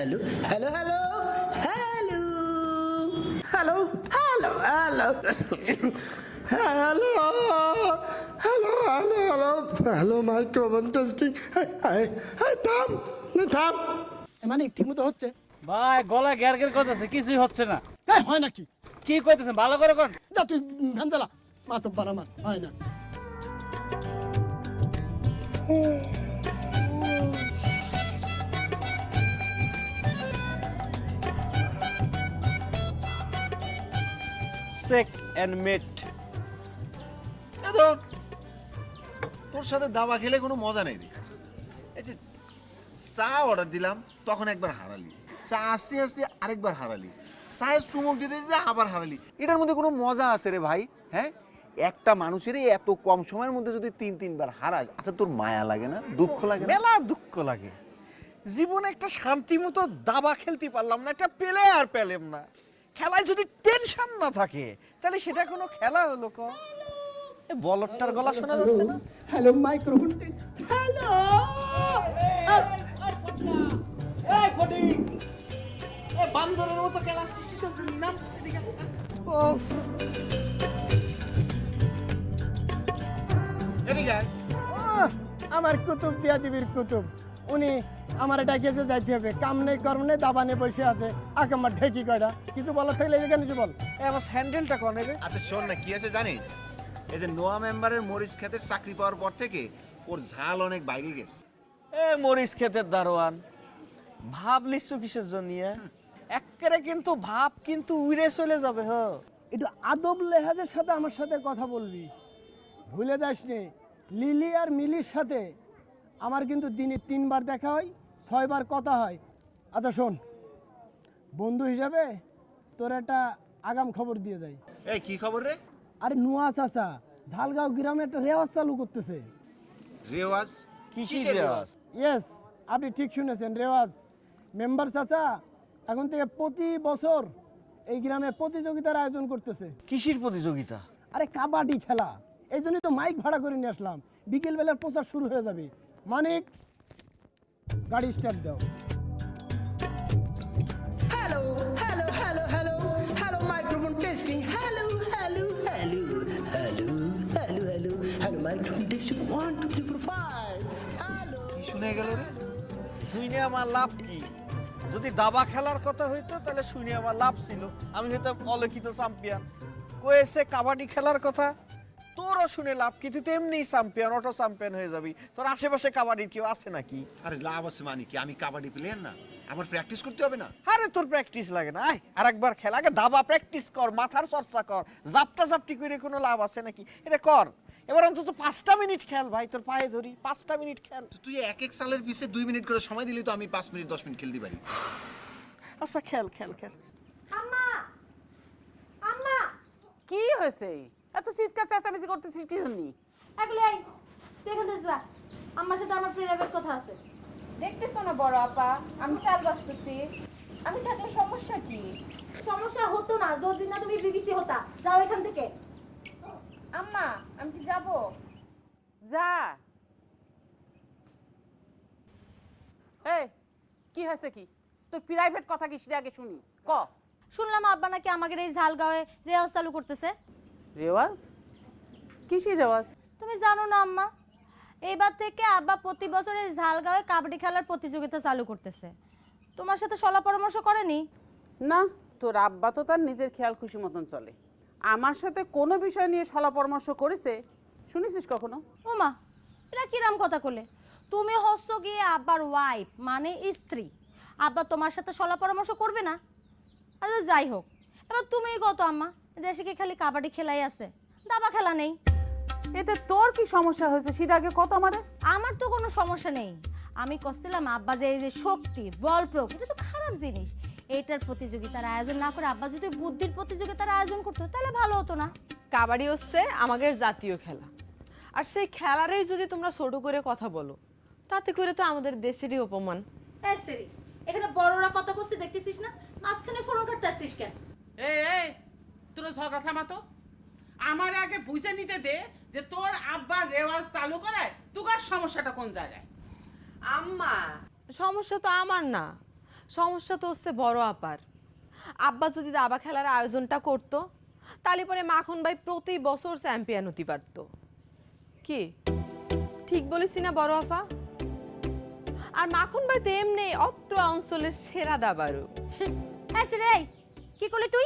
Hello hello hello hello hello hello hello hello hello hello hello hello microphone testing. থাম থাম, মানে ঠিক মতো হচ্ছে ভাই গলায় গ্যার গ্যার করতেছে, কিছুই হচ্ছে না। হয় নাকি? কি কইতেছেন ভালো করে কোন। যা তুই ফ্যান চালা, মা তো পারা মার হয় না। সেক এন্ড মেট। তোর সাথে দাবা খেলে কোনো মজা নেই রে। এই যে চা অর্ডার দিলাম তখন একবার হারালি, চা আসতে আসতে আরেকবার হারালি, চায়ের চুমুক দিতে দিতে আবার হারালি। এটার মধ্যে কোনো মজা আছে রে ভাই? হ্যাঁ, একটা মানুষের এত কম সময়ের মধ্যে যদি তিনবার হারাস, আচ্ছা তোর মায়া লাগে না, দুঃখ লাগে না? মেলা দুঃখ লাগে। জীবনে একটা শান্তি মতো দাবা খেলতে পারলাম না, একটা পেলে আর পেলাম না। খেলায় যদি টেনশন না থাকে তাহলে সেটা কোনো খেলা হলো? এই বলদটার গলা শোনা যাচ্ছে না? Hello microphone, hello. এই ফটিক, এই বান্দরের মতো খেলা সৃষ্টি করছিস নাম এদিকে। এদিকে আয়। আমার কুতুব দিয়া দিবির কুতুব, উনি আমার এটা গেছে যাইতে হবে, কাম নেই কর্ম নেই, দাবানে বসে আছে, আকামার ঠেকি কয়টা, কিছু বলার থাকলে এখানে কিছু বল। এই আমার স্যান্ডেলটা কোন রে? আচ্ছা শোন না, কি আছে জানিস? এই যে নোয়া মেম্বারের মরিচ ক্ষেতের চাকরি পাওয়ার পর থেকে ওর ঝাল অনেক বাইরে গেছে। এ মরিচ ক্ষেতের দারোয়ান, ভাব লিখছো কিসের জন্য? একেবারে কিন্তু ভাব কিন্তু উড়ে চলে যাবে। একটু আদব লেহাজের সাথে আমার সাথে কথা বলবি, ভুলে যাস নে। লিলি আর মিলির সাথে আমার কিন্তু দিনে 3 বার দেখা হয়, 6 বার কথা হয়। আচ্ছা শোন, বন্ধু হিসাবে তোর একটা আগাম খবর দিয়ে যাই। এই কি খবর রে? আরে নুয়া চাচা ঝালগাঁও গ্রামে একটা রেওয়াজ চালু করতেছে। রেওয়াজ? কিসের রেওয়াজ? ইয়েস, আপনি ঠিক শুনেছেন, রেওয়াজ। মেম্বার চাচা এখন থেকে প্রতি বছর এই গ্রামে প্রতিযোগিতার আয়োজন করতেছে। কিসের প্রতিযোগিতা? আরে কাবাডি খেলা। এই জন্যই তো মাইক ভাড়া করে নিয়ে আসলাম, বিকেল বেলার প্রচার শুরু হয়ে যাবে। মানিক, গাড়ি স্টার্ট দাও। Hello hello hello hello hello microphone testing, hello hello hello hello hello hello hello microphone testing 1 2 3 4 5 hello. কি শুনে গেল রে? শুনে আমার লাভ কি? যদি দাবা খেলার কথা হইতো তাহলে শুনে আমার লাভ ছিল, আমি হয়তো অলিখিত চ্যাম্পিয়ন। কয়েছে কাবাডি খেলার কথা, তোরও শুনে লাভ কি? তুই তো এমনি চ্যাম্পিয়ন, অটো চ্যাম্পিয়ন হয়ে যাবি। তোর আশেপাশে কাবাডির কেউ আছে নাকি? আরে লাভ আছে মানে কি? আমি কাবাডি প্লেয়ার না, আমার প্র্যাকটিস করতে হবে না? আরে তোর প্র্যাকটিস লাগে না, আয় আরেকবার খেল। আগে দাবা প্র্যাকটিস কর, মাথার চর্চা কর। জাপটা জাপটি করে কোনো লাভ আছে নাকি? এটা কর। এবার অন্তত 5টা মিনিট খেল ভাই, তোর পায়ে ধরি, 5টা মিনিট খেল। তো তুই এক এক সালের পিছে 2 মিনিট করে সময় দিলি তো আমি 5 মিনিট 10 মিনিট খেলতে পারি। আচ্ছা খেল খেল খেল। আম্মা, আম্মা, কি হয়েছে? এত চিৎকার চেঁচামেচি করতেছিস কি জন্য? এগুলো এই তুই এখান থেকে যা, আম্মার সাথে আমার প্রাইভেট কথা আছে। দেখতেছ না বড় আপা, আমি চাল বাঁচতেছি। আমি থাকলে সমস্যা কি? সমস্যা হতো না যদি না তুমি বিবিসি হতা। যাও এখান থেকে। আম্মা, আমি কি যাব? যা। এই, কি হয়েছে কি? তোর প্রাইভেট কথা কি সেটা আগে শুনি, ক। শুনলাম আব্বা নাকি আমাদের এই ঝালগাঁওয়ে রেওয়াজ চালু করতেছে। রেওয়াজ? কিসের রেওয়াজ? তুমি জানো না আম্মা, এইবার থেকে আব্বা প্রতি বছর এই ঝালগাঁওয়ে কাবাডি খেলার প্রতিযোগিতা চালু করতেছে। তোমার সাথে সলা পরামর্শ করেনি? না, তোর আব্বা তো তার নিজের খেয়াল খুশি মতন চলে। আমার সাথে কোনো বিষয় নিয়ে সলা পরামর্শ করেছে শুনেছিস কখনো? ওমা, এটা কিরাম কথা করলে? তুমি হচ্ছ গিয়ে আব্বার ওয়াইফ, মানে স্ত্রী। আব্বা তোমার সাথে সলা পরামর্শ করবে না? আচ্ছা যাই হোক, এবার তুমিই কত আম্মা, দেশে কি খালি কাবাডি খেলাই আছে, দাবা খেলা নেই? এতে তোর কি সমস্যা হয়েছে সেটা আগে কত আমারে। আমার তো কোনো সমস্যা নেই। আমি করছিলাম আব্বা যে এই যে শক্তি বল প্রয়োগ, এটা তো খারাপ জিনিস। এইটার প্রতিযোগিতার আয়োজন না করে আব্বা যদি বুদ্ধির প্রতিযোগিতার আয়োজন করতো তাহলে ভালো হতো না? কাবাডি হচ্ছে আমাদের জাতীয় খেলা, আর সেই খেলারই যদি তোমরা ছোট করে কথা বলো তাতে করে তো আমাদের দেশেরই অপমান। এই সেরি, এখানে বড়রা কথা বলছিস দেখতেছিস না, মাঝখানে ফোন কাটতে আসছিস কেন? এই তোর ঝগড়া থামা তো। আমার আগে বুঝে নিতে দে যে তোর আব্বা রেওয়াজ চালু করায় তোর সমস্যাটা কোন জায়গায়। আম্মা, সমস্যা তো আমার না, সমস্যা তো হচ্ছে বড় আপার। আব্বা যদি দাবা খেলার আয়োজনটা করতো তাহলে পরে মাখন ভাই প্রতি বছর চ্যাম্পিয়ন হতে পারতো। কি ঠিক বলেছি না বড় আপা? আর মাখন ভাই তো এমনি অত্র অঞ্চলের সেরা দাবারু। রে কি করলি তুই?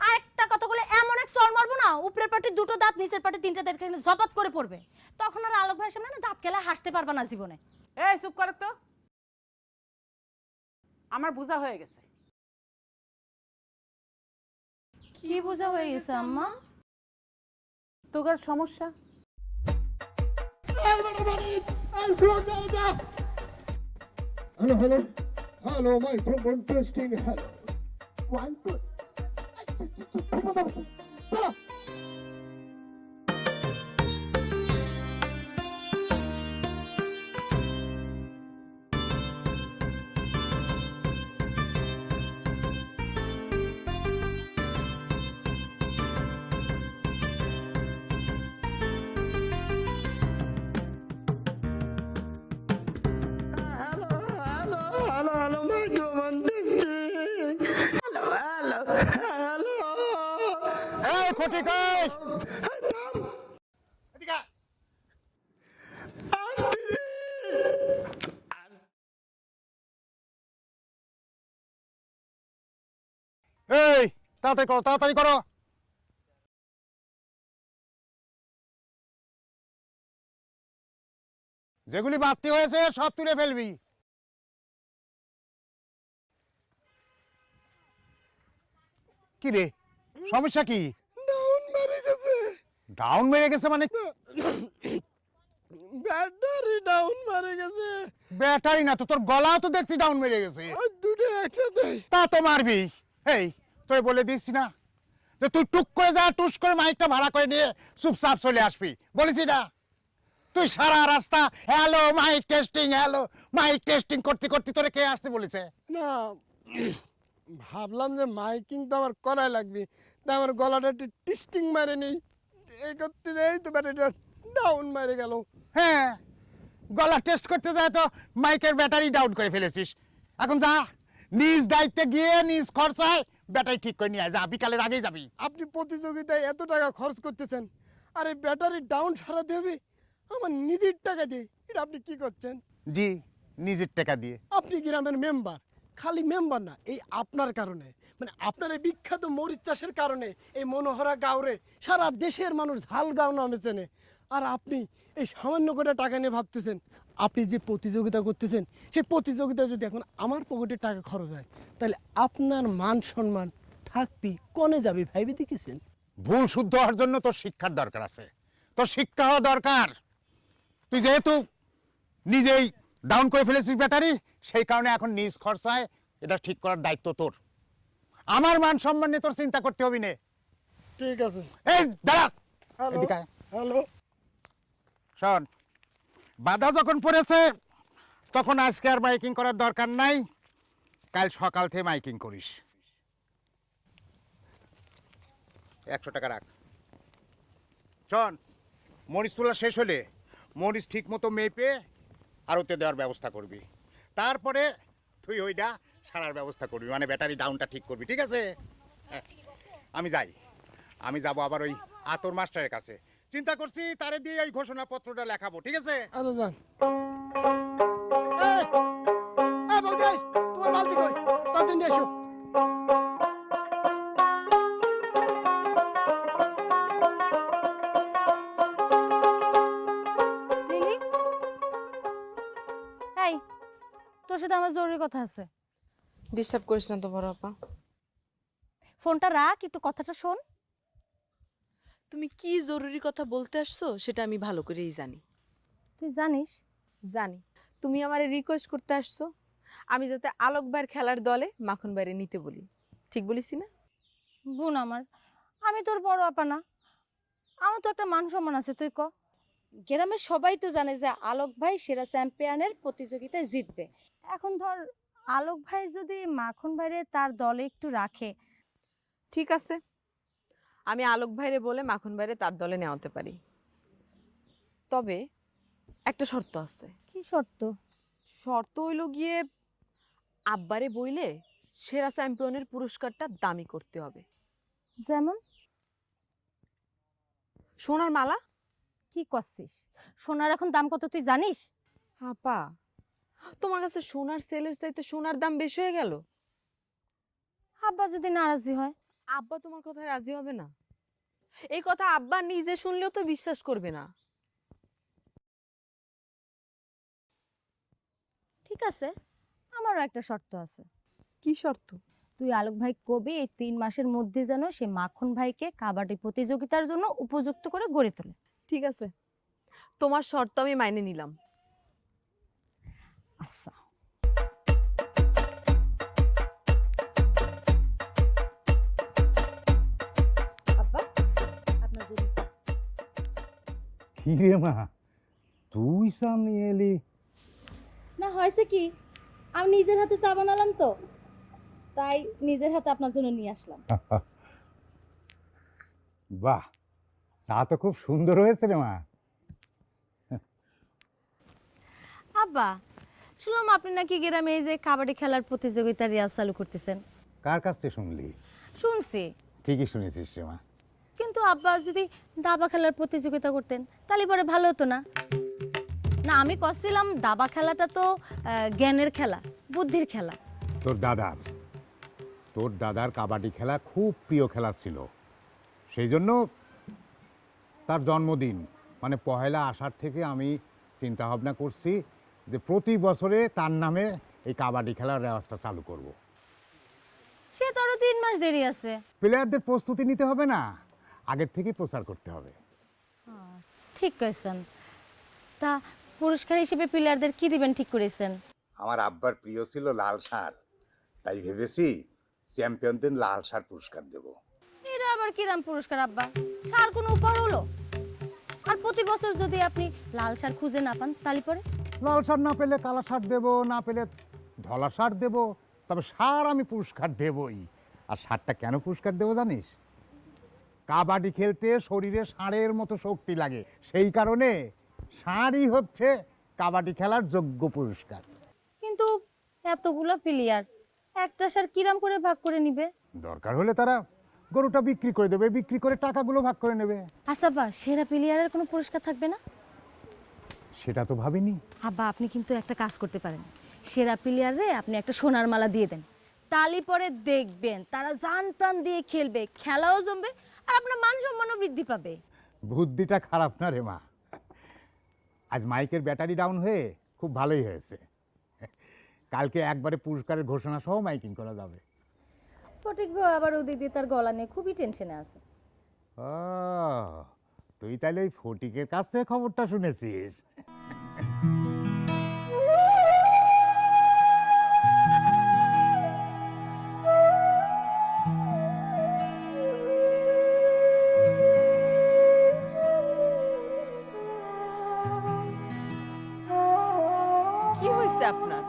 আর একটা কথা বলে এমন এক চড় মারবো না, উপরের পাটে দুটো দাঁত, নিচের পাটে তিনটা দাঁত জপাত করে পড়বে। তখন আর আলোক ভাইয়ের সামনে না দাঁত খেলা হাসতে পারবা না জীবনে। এই চুপ করে তো, আমার বোঝা হয়ে গেছে। কি বোঝা হয়ে গেছে আম্মা? তোর সমস্যা hello hello hello microphone testing hello 1 2 Hello, microphone testing. Hello. এই ফটিকাই এই তাড়াতাড়ি করো যেগুলি বাড়তি হয়েছে সব তুলে ফেলবি। কি রে সমস্যা কি? ডাউন মেরে গেছে মানে? ব্যাটারি ডাউন মারে গেছে। ব্যাটারি না তো, তোর গলাও তো দেখছি ডাউন মেরে গেছে। দুটো একসাথে। তা তো মারবি। এই তুই বলে দিচ্ছি না যে তুই টুক করে যা, টুস করে মাইকটা ভাড়া করে নিয়ে চুপচাপ চলে আসবি, বলেছি না? তুই সারা রাস্তা হ্যালো মাইক টেস্টিং করতে করতে তোরে কে আসতে বলেছে? না ভাবলাম যে মাইকিং তো আমার করাই লাগবে, তাই আমার গলাটা একটু টিস্টিং মারে নেই, এই করতে যাই তো ব্যাটারিটা ডাউন মারে গেল। হ্যাঁ, গলা টেস্ট করতে যায় তো মাইকের ব্যাটারি ডাউন করে ফেলেছিস। এখন যা, নিজ দায়িত্বে গিয়ে নিজ খরচায় ব্যাটারি ঠিক করে নিয়ে আয়, যা, বিকালের আগেই যাবি। আপনি প্রতিযোগিতায় এত টাকা খরচ করতেছেন, আর এই ব্যাটারি ডাউন সারাতে হবে আমার নিজের টাকা দিয়ে, এটা আপনি কি করছেন? জি, নিজের টাকা দিয়ে। আপনি গ্রামের মেম্বার, খালি মেম্বার না, এই আপনার কারণে, মানে আপনার এই বিখ্যাত মরিচ চাষের কারণে এই মনোহরা গাঁওরে সারা দেশের মানুষ ঝাল গাঁও নামে চেনে। আর আপনি এই সামান্য করে টাকা নিয়ে ভাবতেছেন আপনি যে প্রতিযোগিতা করতেছেন, সেই প্রতিযোগিতায় যদি এখন আমার পকেটে টাকা খরচ হয়, তাহলে আপনার মান সম্মান থাকবি কনে যাবে ভাইবে দেখেছেন? ভুল শুদ্ধ হওয়ার জন্য তোর শিক্ষার দরকার আছে, তোর শিক্ষা হওয়া দরকার। তুই যেহেতু নিজেই ডাউন করে ফেলেছিস ব্যাটারি, সেই কারণে এখন নিজ খরচায় এটা ঠিক করার দায়িত্ব তোর। আমার মান সম্মান নিয়ে তোর চিন্তা করতে হবে না। ঠিক আছে। এই দাঁড়া, হ্যালো এদিকে আয়। হ্যালো, শোন, বাধা যখন পড়েছে তখন আজকে আর মাইকিং করার দরকার নাই, কাল সকাল থেকে মাইকিং করিস। 100 টাকা রাখ। শোন, মরিচ তোলা শেষ হলে মরিচ ঠিক মতো মেপে আরতে দেওয়ার ব্যবস্থা করবি, তারপরে তুই ওইটা সারার ব্যবস্থা করবি, মানে ব্যাটারি ডাউনটা ঠিক করবি, ঠিক আছে? হ্যাঁ, আমি যাই, আমি যাব আবার ওই আতর মাস্টারের কাছে, চিন্তা করছি তারে দিয়ে ওই ঘোষণাপত্রটা লেখাবো, ঠিক আছে? আচ্ছা যান। বৌদি, তোমার বালতি কই? তাড়াতাড়ি নিয়ে এসো। লিলি, এই তোর সাথে আমার জরুরি কথা আছে। ডিস্টার্ব করিস না তো বড় আপা। ফোনটা রাখ, একটু কথাটা শোন। তুমি কি জরুরি কথা বলতে আসছো সেটা আমি ভালো করেই জানি। তুই জানিস? জানি। তুমি আমারে রিকোয়েস্ট করতে আসছো আমি যাতে আলোক ভাইয়ের খেলার দলে মাখন বাইরে নিতে বলি, ঠিক বলিসি না? বোন আমার, আমি তোর বড় আপা না? আমার তো একটা মান সম্মান আছে, তুই ক। গ্রামের সবাই তো জানে যে আলোক ভাই সেরা চ্যাম্পিয়নের প্রতিযোগিতায় জিতবে। এখন ধর আলোক ভাই যদি মাখন ভাইরে তার দলে একটু রাখে। ঠিক আছে, আমি আলোক ভাইরে বলে মাখন ভাইরে তার দলে নেওয়াতে পারি, তবে একটা শর্ত আছে। কি শর্ত? শর্ত হইল গিয়ে আব্বারে বইলে সেরা চ্যাম্পিয়নের পুরস্কারটা দামি করতে হবে। যেমন? সোনার মালা। কি করছিস? সোনার এখন দাম কত তুই জানিস? আপা, তোমার কাছে সোনার সেলের চাইতে সোনার দাম বেশি হয়ে গেল। আব্বা যদি নারাজি হয়? আব্বা তোমার কথায় রাজি হবে না। এই কথা আব্বা নিজে শুনলেও তো বিশ্বাস করবে না। ঠিক আছে, আমারও একটা শর্ত আছে। কি শর্ত? তুই আলোক ভাই কবি এই 3 মাসের মধ্যে যেন সে মাখন ভাইকে কাবাডি প্রতিযোগিতার জন্য উপযুক্ত করে গড়ে তোলে। ঠিক আছে, তোমার শর্ত আমি মাইনে নিলাম। আচ্ছা। আব্বা, আপনার জন্য চা। কি রে মা, তুই চা নিয়ে এলি? না হয়েছে কি, আমি নিজের হাতে চা বানালাম তো, তাই নিজের হাতে আপনার জন্য নিয়ে আসলাম। বাহ, চা তো খুব সুন্দর হয়েছে রে মা। আব্বা, শুনলাম আপনি নাকি গ্রামে এই যে কাবাডি খেলার প্রতিযোগিতা রিয়াজ চালু করতেছেন। কার কাছ থেকে শুনলি? শুনছি। ঠিকই শুনেছিস রে মা। কিন্তু আব্বা যদি দাবা খেলার প্রতিযোগিতা করতেন তাহলে পরে ভালো হতো না? না, আমি করছিলাম দাবা খেলাটা তো জ্ঞানের খেলা, বুদ্ধির খেলা। তোর দাদার কাবাডি খেলা খুব প্রিয় খেলা ছিল। সেই জন্য তার জন্মদিন মানে 1 আষাঢ় থেকে আমি চিন্তা ভাবনা করছি যে প্রতি বছরে তার নামে এই কাবাডি খেলার রেওয়াজটা চালু করব। সে তো আরো 3 মাস দেরি আছে। প্লেয়ারদের প্রস্তুতি নিতে হবে না, আগের থেকেই প্রচার করতে হবে। ঠিক কইছেন। তা পুরস্কার হিসেবে প্লেয়ারদের কি দিবেন ঠিক করেছেন? আমার আব্বার প্রিয় ছিল লাল ষাঁড়, তাই ভেবেছি চ্যাম্পিয়নদের লাল ষাঁড় পুরস্কার দেব। এটা আবার কিরাম পুরস্কার আব্বা? সার কোনো উপহার হলো? আর প্রতি বছর যদি আপনি লাল সার খুঁজে না পান তাহলে পরে? লাল ষাঁড় না পেলে কালা ষাঁড় দেবো, না পেলে ধলা ষাঁড় দেবো, তবে ষাঁড় আমি পুরস্কার দেবই। আর ষাঁড়টা কেন পুরস্কার দেবো জানিস? কাবাডি খেলতে শরীরে ষাঁড়ের মতো শক্তি লাগে, সেই কারণে ষাঁড়ই হচ্ছে কাবাডি খেলার যোগ্য পুরস্কার। কিন্তু এতগুলো প্লেয়ার একটা সার কিরাম করে ভাগ করে নিবে? দরকার হলে তারা গরুটা বিক্রি করে দেবে, বিক্রি করে টাকাগুলো ভাগ করে নেবে। আচ্ছা বা সেরা প্লেয়ারের কোনো পুরস্কার থাকবে না? সেটা তো ভাবিনি। আব্বা, আপনি কিন্তু একটা কাজ করতে পারেন। সেরা প্লেয়ারে আপনি একটা সোনার মালা দিয়ে দেন, তালি পরে দেখবেন তারা জান প্রাণ দিয়ে খেলবে, খেলাও জমবে, আর আপনার মান সম্মানও বৃদ্ধি পাবে। বুদ্ধিটা খারাপ না রে মা। আজ মাইকের ব্যাটারি ডাউন হয়ে খুব ভালোই হয়েছে। কালকে একবারে পুরস্কারের ঘোষণা সহ মাইকিং করা যাবে। ফটিক ভাই আবার ওদিক দিয়ে তার গলা নিয়ে খুবই টেনশনে আছে। ও, তুই তাহলে ওই ফটিকের কাছ থেকে খবরটা শুনেছিস? কি হয়েছে আপনার?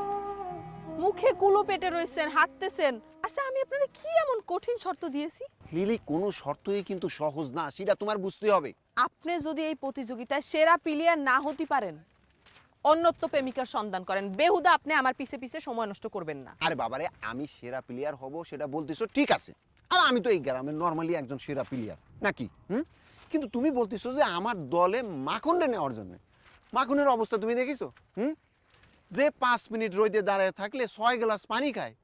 মুখে কুলো পেটে রয়েছেন, হাঁটতেছেন। আচ্ছা, আমি আপনারে কি এমন কঠিন শর্ত দিয়েছি? লিলি, কোনো শর্তই কিন্তু সহজ না, সেটা তোমার বুঝতে হবে। আপনি যদি এই প্রতিযোগিতায় সেরা প্লেয়ার না হতে পারেন, অন্যত্র প্রেমিকার সন্ধান করেন। বেহুদা আপনি আমার পিছে পিছে সময় নষ্ট করবেন না। আরে বাবারে, আমি সেরা প্লেয়ার হব সেটা বলতেছো ঠিক আছে, আর আমি তো এই গ্রামের নর্মালি একজন সেরা প্লেয়ার নাকি? কিন্তু তুমি বলতেছো যে আমার দলে মাখনরে নেওয়ার জন্য। মাখনের অবস্থা তুমি দেখিছো? যে 5 মিনিট রোদে দাঁড়িয়ে থাকলে 6 গ্লাস পানি খায়,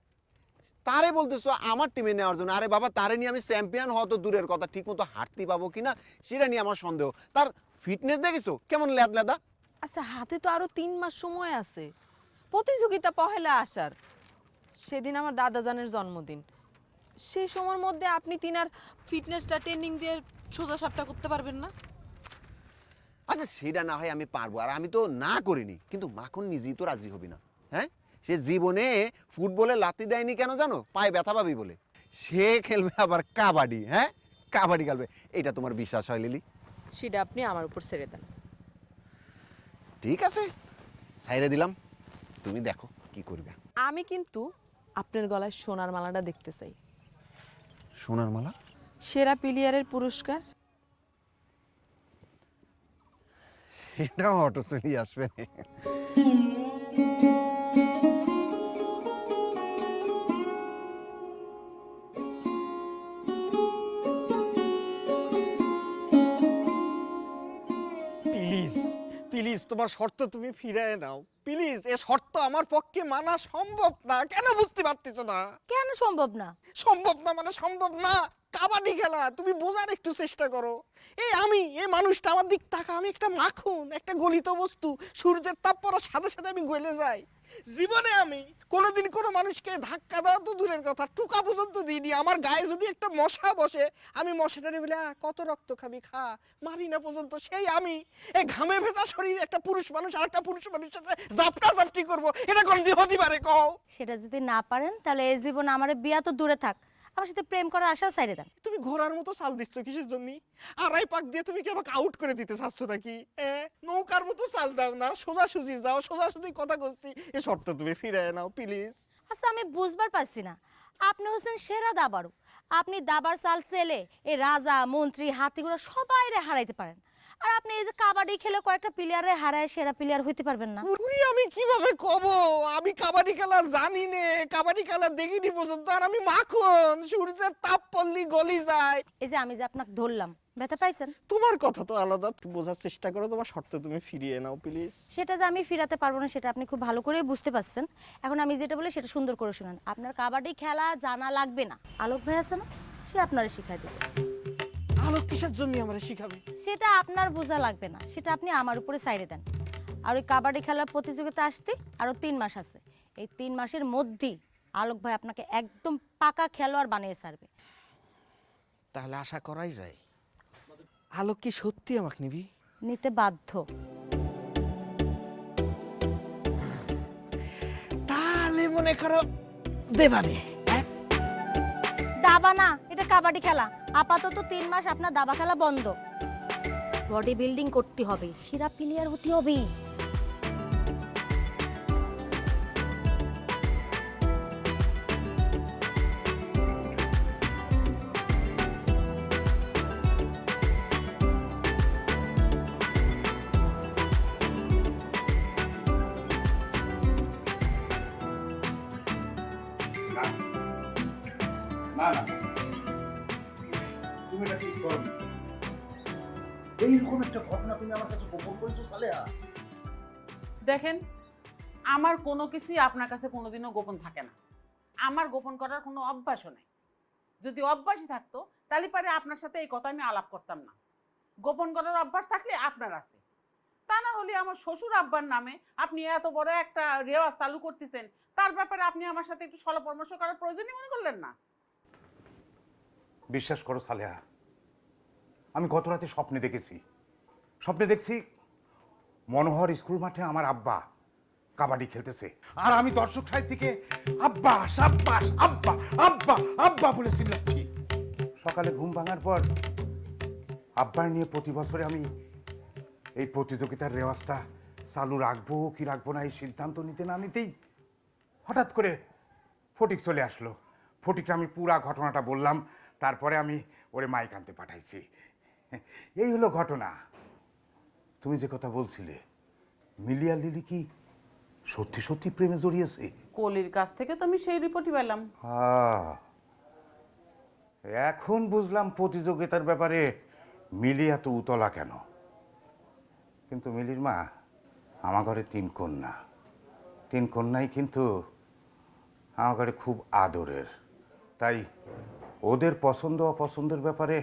তারে বলতেছো আমার টিমে নেওয়ার জন্য। আরে বাবা, তারে নিয়ে আমি চ্যাম্পিয়ন হওয়া তো দূরের কথা, ঠিক মতো হাঁটতে পাবো কিনা সেটা নিয়ে আমার সন্দেহ। তার ফিটনেস দেখিছো কেমন লেদা? আচ্ছা, হাতে তো আরো 3 মাস সময় আছে। প্রতিযোগিতা 1 আষাঢ়, সেদিন আমার দাদাজানের জন্মদিন। সেই সময়ের মধ্যে আপনি তিনার ফিটনেসটা ট্রেনিং দিয়ে সোজা সাপটা করতে পারবেন না? আচ্ছা, সেটা না হয় আমি পারবো, আর আমি তো না করিনি, কিন্তু মাখন নিজেই তো রাজি হবি না। হ্যাঁ, সে জীবনে ফুটবলে লাথি দেয়নি কেন জানো? পায়ে ব্যথা পাবি বলে। সে খেলবে আবার কাবাডি। হ্যাঁ, কাবাডি খেলবে, এটা তোমার বিশ্বাস হয় লিলি? সেটা আপনি আমার উপর ছেড়ে দেন। ঠিক আছে, ছাইড়ে দিলাম, তুমি দেখো কি করবে। আমি কিন্তু আপনার গলায় সোনার মালাটা দেখতে চাই। সোনার মালা? সেরা প্লেয়ারের পুরস্কার। এটাও অটো চলে আসবে। প্লিজ প্লিজ তোমার শর্ত তুমি ফিরিয়ে নাও প্লিজ। এ শর্ত আমার পক্ষে মানা সম্ভব না। কেন বুঝতে পারতেছো না? কেন সম্ভব না? সম্ভব না মানে সম্ভব না। কাবাডি খেলা তুমি বোঝার একটু চেষ্টা করো। এই মানুষটা আমার দিক তাকা, আমি একটা মাখন, একটা গলিত বস্তু। সূর্যের তাপ পড়ার সাথে সাথে আমি গলে যাই। জীবনে আমি কোনোদিন কোনো মানুষকে ধাক্কা দেওয়া তো দূরের কথা, টুকা পর্যন্ত দিইনি। আমার গায়ে যদি একটা মশা বসে, আমি মশাটারে বলে কত রক্ত খাবি খা, মারি না পর্যন্ত। সেই আমি এই ঘামে ভেজা শরীর একটা পুরুষ মানুষ আর একটা পুরুষ মানুষের সাথে জাপটা জাপটি করবো, এটা কোনদিন হতে পারে কও? সেটা যদি না পারেন তাহলে এই জীবনে আমার বিয়া তো দূরে থাক, আমার সাথে প্রেম করার আশাও ছাইড়ে দেন। তুমি ঘোড়ার মতো চাল দিচ্ছ কিসের জন্য? আড়াই পাক দিয়ে তুমি কি আমাকে আউট করে দিতে চাচ্ছ নাকি? নৌকার মতো চাল দাও না, সোজাসুজি যাও, সোজাসুজি কথা করছি। এ শর্ত তুমি ফিরে নাও প্লিজ। আচ্ছা আমি বুঝবার পারছি না, আপনি হচ্ছেন সেরা দাবারু, আপনি দাবার চাল চেলে এই রাজা মন্ত্রী হাতিগুলো সবাইরে হারাইতে পারেন, আর আপনি এই যে কাবাডি খেলে কয়েকটা প্লেয়ারে হারায় সেরা প্লেয়ার হইতে পারবেন না। পুরি আমি কিভাবে কব? আমি কাবাডি খেলা জানি নে, কাবাডি খেলা দেখিনি পর্যন্ত। আর আমি মাখন, সূর্যের তাপ পড়লি গলি যায়। এই যে আমি যে আপনাকে ধরলাম, ব্যথা পাইছেন? তোমার কথা তো আলাদা, বোঝার চেষ্টা করো। তোমার শর্ত তুমি ফিরিয়ে নাও প্লিজ। সেটা যে আমি ফিরাতে পারবো না সেটা আপনি খুব ভালো করেই বুঝতে পারছেন। এখন আমি যেটা বলি সেটা সুন্দর করে শুনেন। আপনার কাবাডি খেলা জানা লাগবে না, আলোক ভাই আছে না, সে আপনারে শিখাই দেবে। আলোক কিসের জন্য আমরা শিখাবে? সেটা আপনার বোঝা লাগবে না, সেটা আপনি আমার উপরে সাইডে দেন। আর ওই কাবাডি খেলার প্রতিযোগিতা আসতে আরও 3 মাস আছে, এই 3 মাসের মধ্যেই আলোক ভাই আপনাকে একদম পাকা খেলোয়াড় বানিয়ে ছাড়বে। তাহলে আশা করাই যায় আলোক কি সত্যি আমাকে নিবি? নিতে বাধ্য। তাহলে মনে করো দেবানে। দাবা না, এটা কাবাডি খেলা। আপাতত 3 মাস আপনার দাবা খেলা বন্ধ। বডি বিল্ডিং করতে হবে, সেরা প্লেয়ার হতে হবে। না না, তুমি এটা ঠিক করো। এইরকম একটা ঘটনা তুমি আমার কাছে গোপন করেছো সালেহা। দেখেন, আমার কোনো কিছুই আপনার কাছে কোনোদিনও গোপন থাকে না। আমার গোপন করার কোনো অভ্যাসও নেই। যদি অভ্যাসই থাকতো তাহলে পরে আপনার সাথে এই কথা আমি আলাপ করতাম না। গোপন করার অভ্যাস থাকলে আপনার আছে, তা না হলে আমার শ্বশুর আব্বার নামে আপনি এত বড় একটা রেওয়াজ চালু করতেছেন, তার ব্যাপারে আপনি আমার সাথে একটু সলা পরামর্শ করার প্রয়োজনই মনে করলেন না? বিশ্বাস করো সালেহা, আমি গত রাতে স্বপ্নে দেখছি মনোহর স্কুল মাঠে আমার আব্বা কাবাডি খেলতেছে, আর আমি দর্শক সাইড থেকে আব্বা সাব্বাস আব্বা আব্বা আব্বা বলে চিল্লাচ্ছি। সকালে ঘুম ভাঙার পর আব্বার নিয়ে প্রতি বছরে আমি এই প্রতিযোগিতার রেওয়াজটা চালু রাখবো কি রাখবো না এই সিদ্ধান্ত নিতে না নিতেই হঠাৎ করে ফটিক চলে আসলো। ফটিকটা আমি পুরা ঘটনাটা বললাম, তারপরে আমি ওরে মাইক আনতে পাঠাইছি। এই হলো ঘটনা। তুমি যে কথা বলছিলে, মিলিয়া লিলি কি সত্যি সত্যি প্রেমে জড়িয়েছে? কলির কাছ থেকে তো আমি সেই রিপোর্টই পেলাম। এখন বুঝলাম প্রতিযোগিতার ব্যাপারে মিলি এত উতলা কেন। কিন্তু মিলির মা, আমার ঘরে 3 কন্যা, 3 কন্যাই কিন্তু আমার ঘরে খুব আদরের। তাই ওদের পছন্দ অপছন্দের ব্যাপারে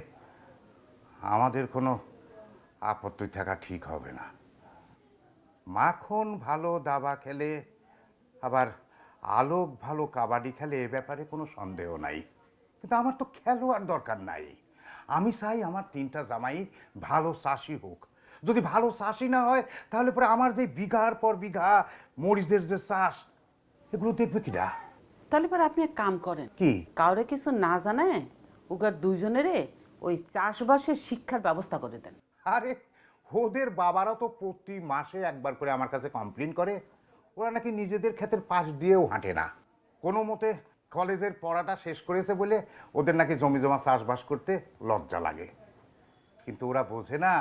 আমাদের কোনো আপত্তি থাকা ঠিক হবে না। মাখন ভালো দাবা খেলে, আবার আলোক ভালো কাবাডি খেলে, এ ব্যাপারে কোনো সন্দেহ নাই। কিন্তু আমার তো খেলোয়াড় দরকার নাই। আমি চাই আমার 3টা জামাই ভালো চাষি হোক। যদি ভালো চাষি না হয় তাহলে পরে আমার যে বিঘার পর বিঘা মরিচের যে চাষ, এগুলো দেখবে কিনা? তাহলে পরে আপনি এক কাম করেন, কি কাউরে কিছু না জানায় ওগার 2 জনেরে ওই চাষবাসের শিক্ষার ব্যবস্থা করে দেন। আরে ওদের বাবারা তো প্রতি মাসে একবার করে আমার কাছে কমপ্লেন করে, ওরা নাকি নিজেদের ক্ষেতের পাশ দিয়েও হাঁটে না। কোনো মতে কলেজের পড়াটা শেষ করেছে বলে ওদের নাকি জমি জমা চাষবাস করতে লজ্জা লাগে। কিন্তু ওরা বোঝে না,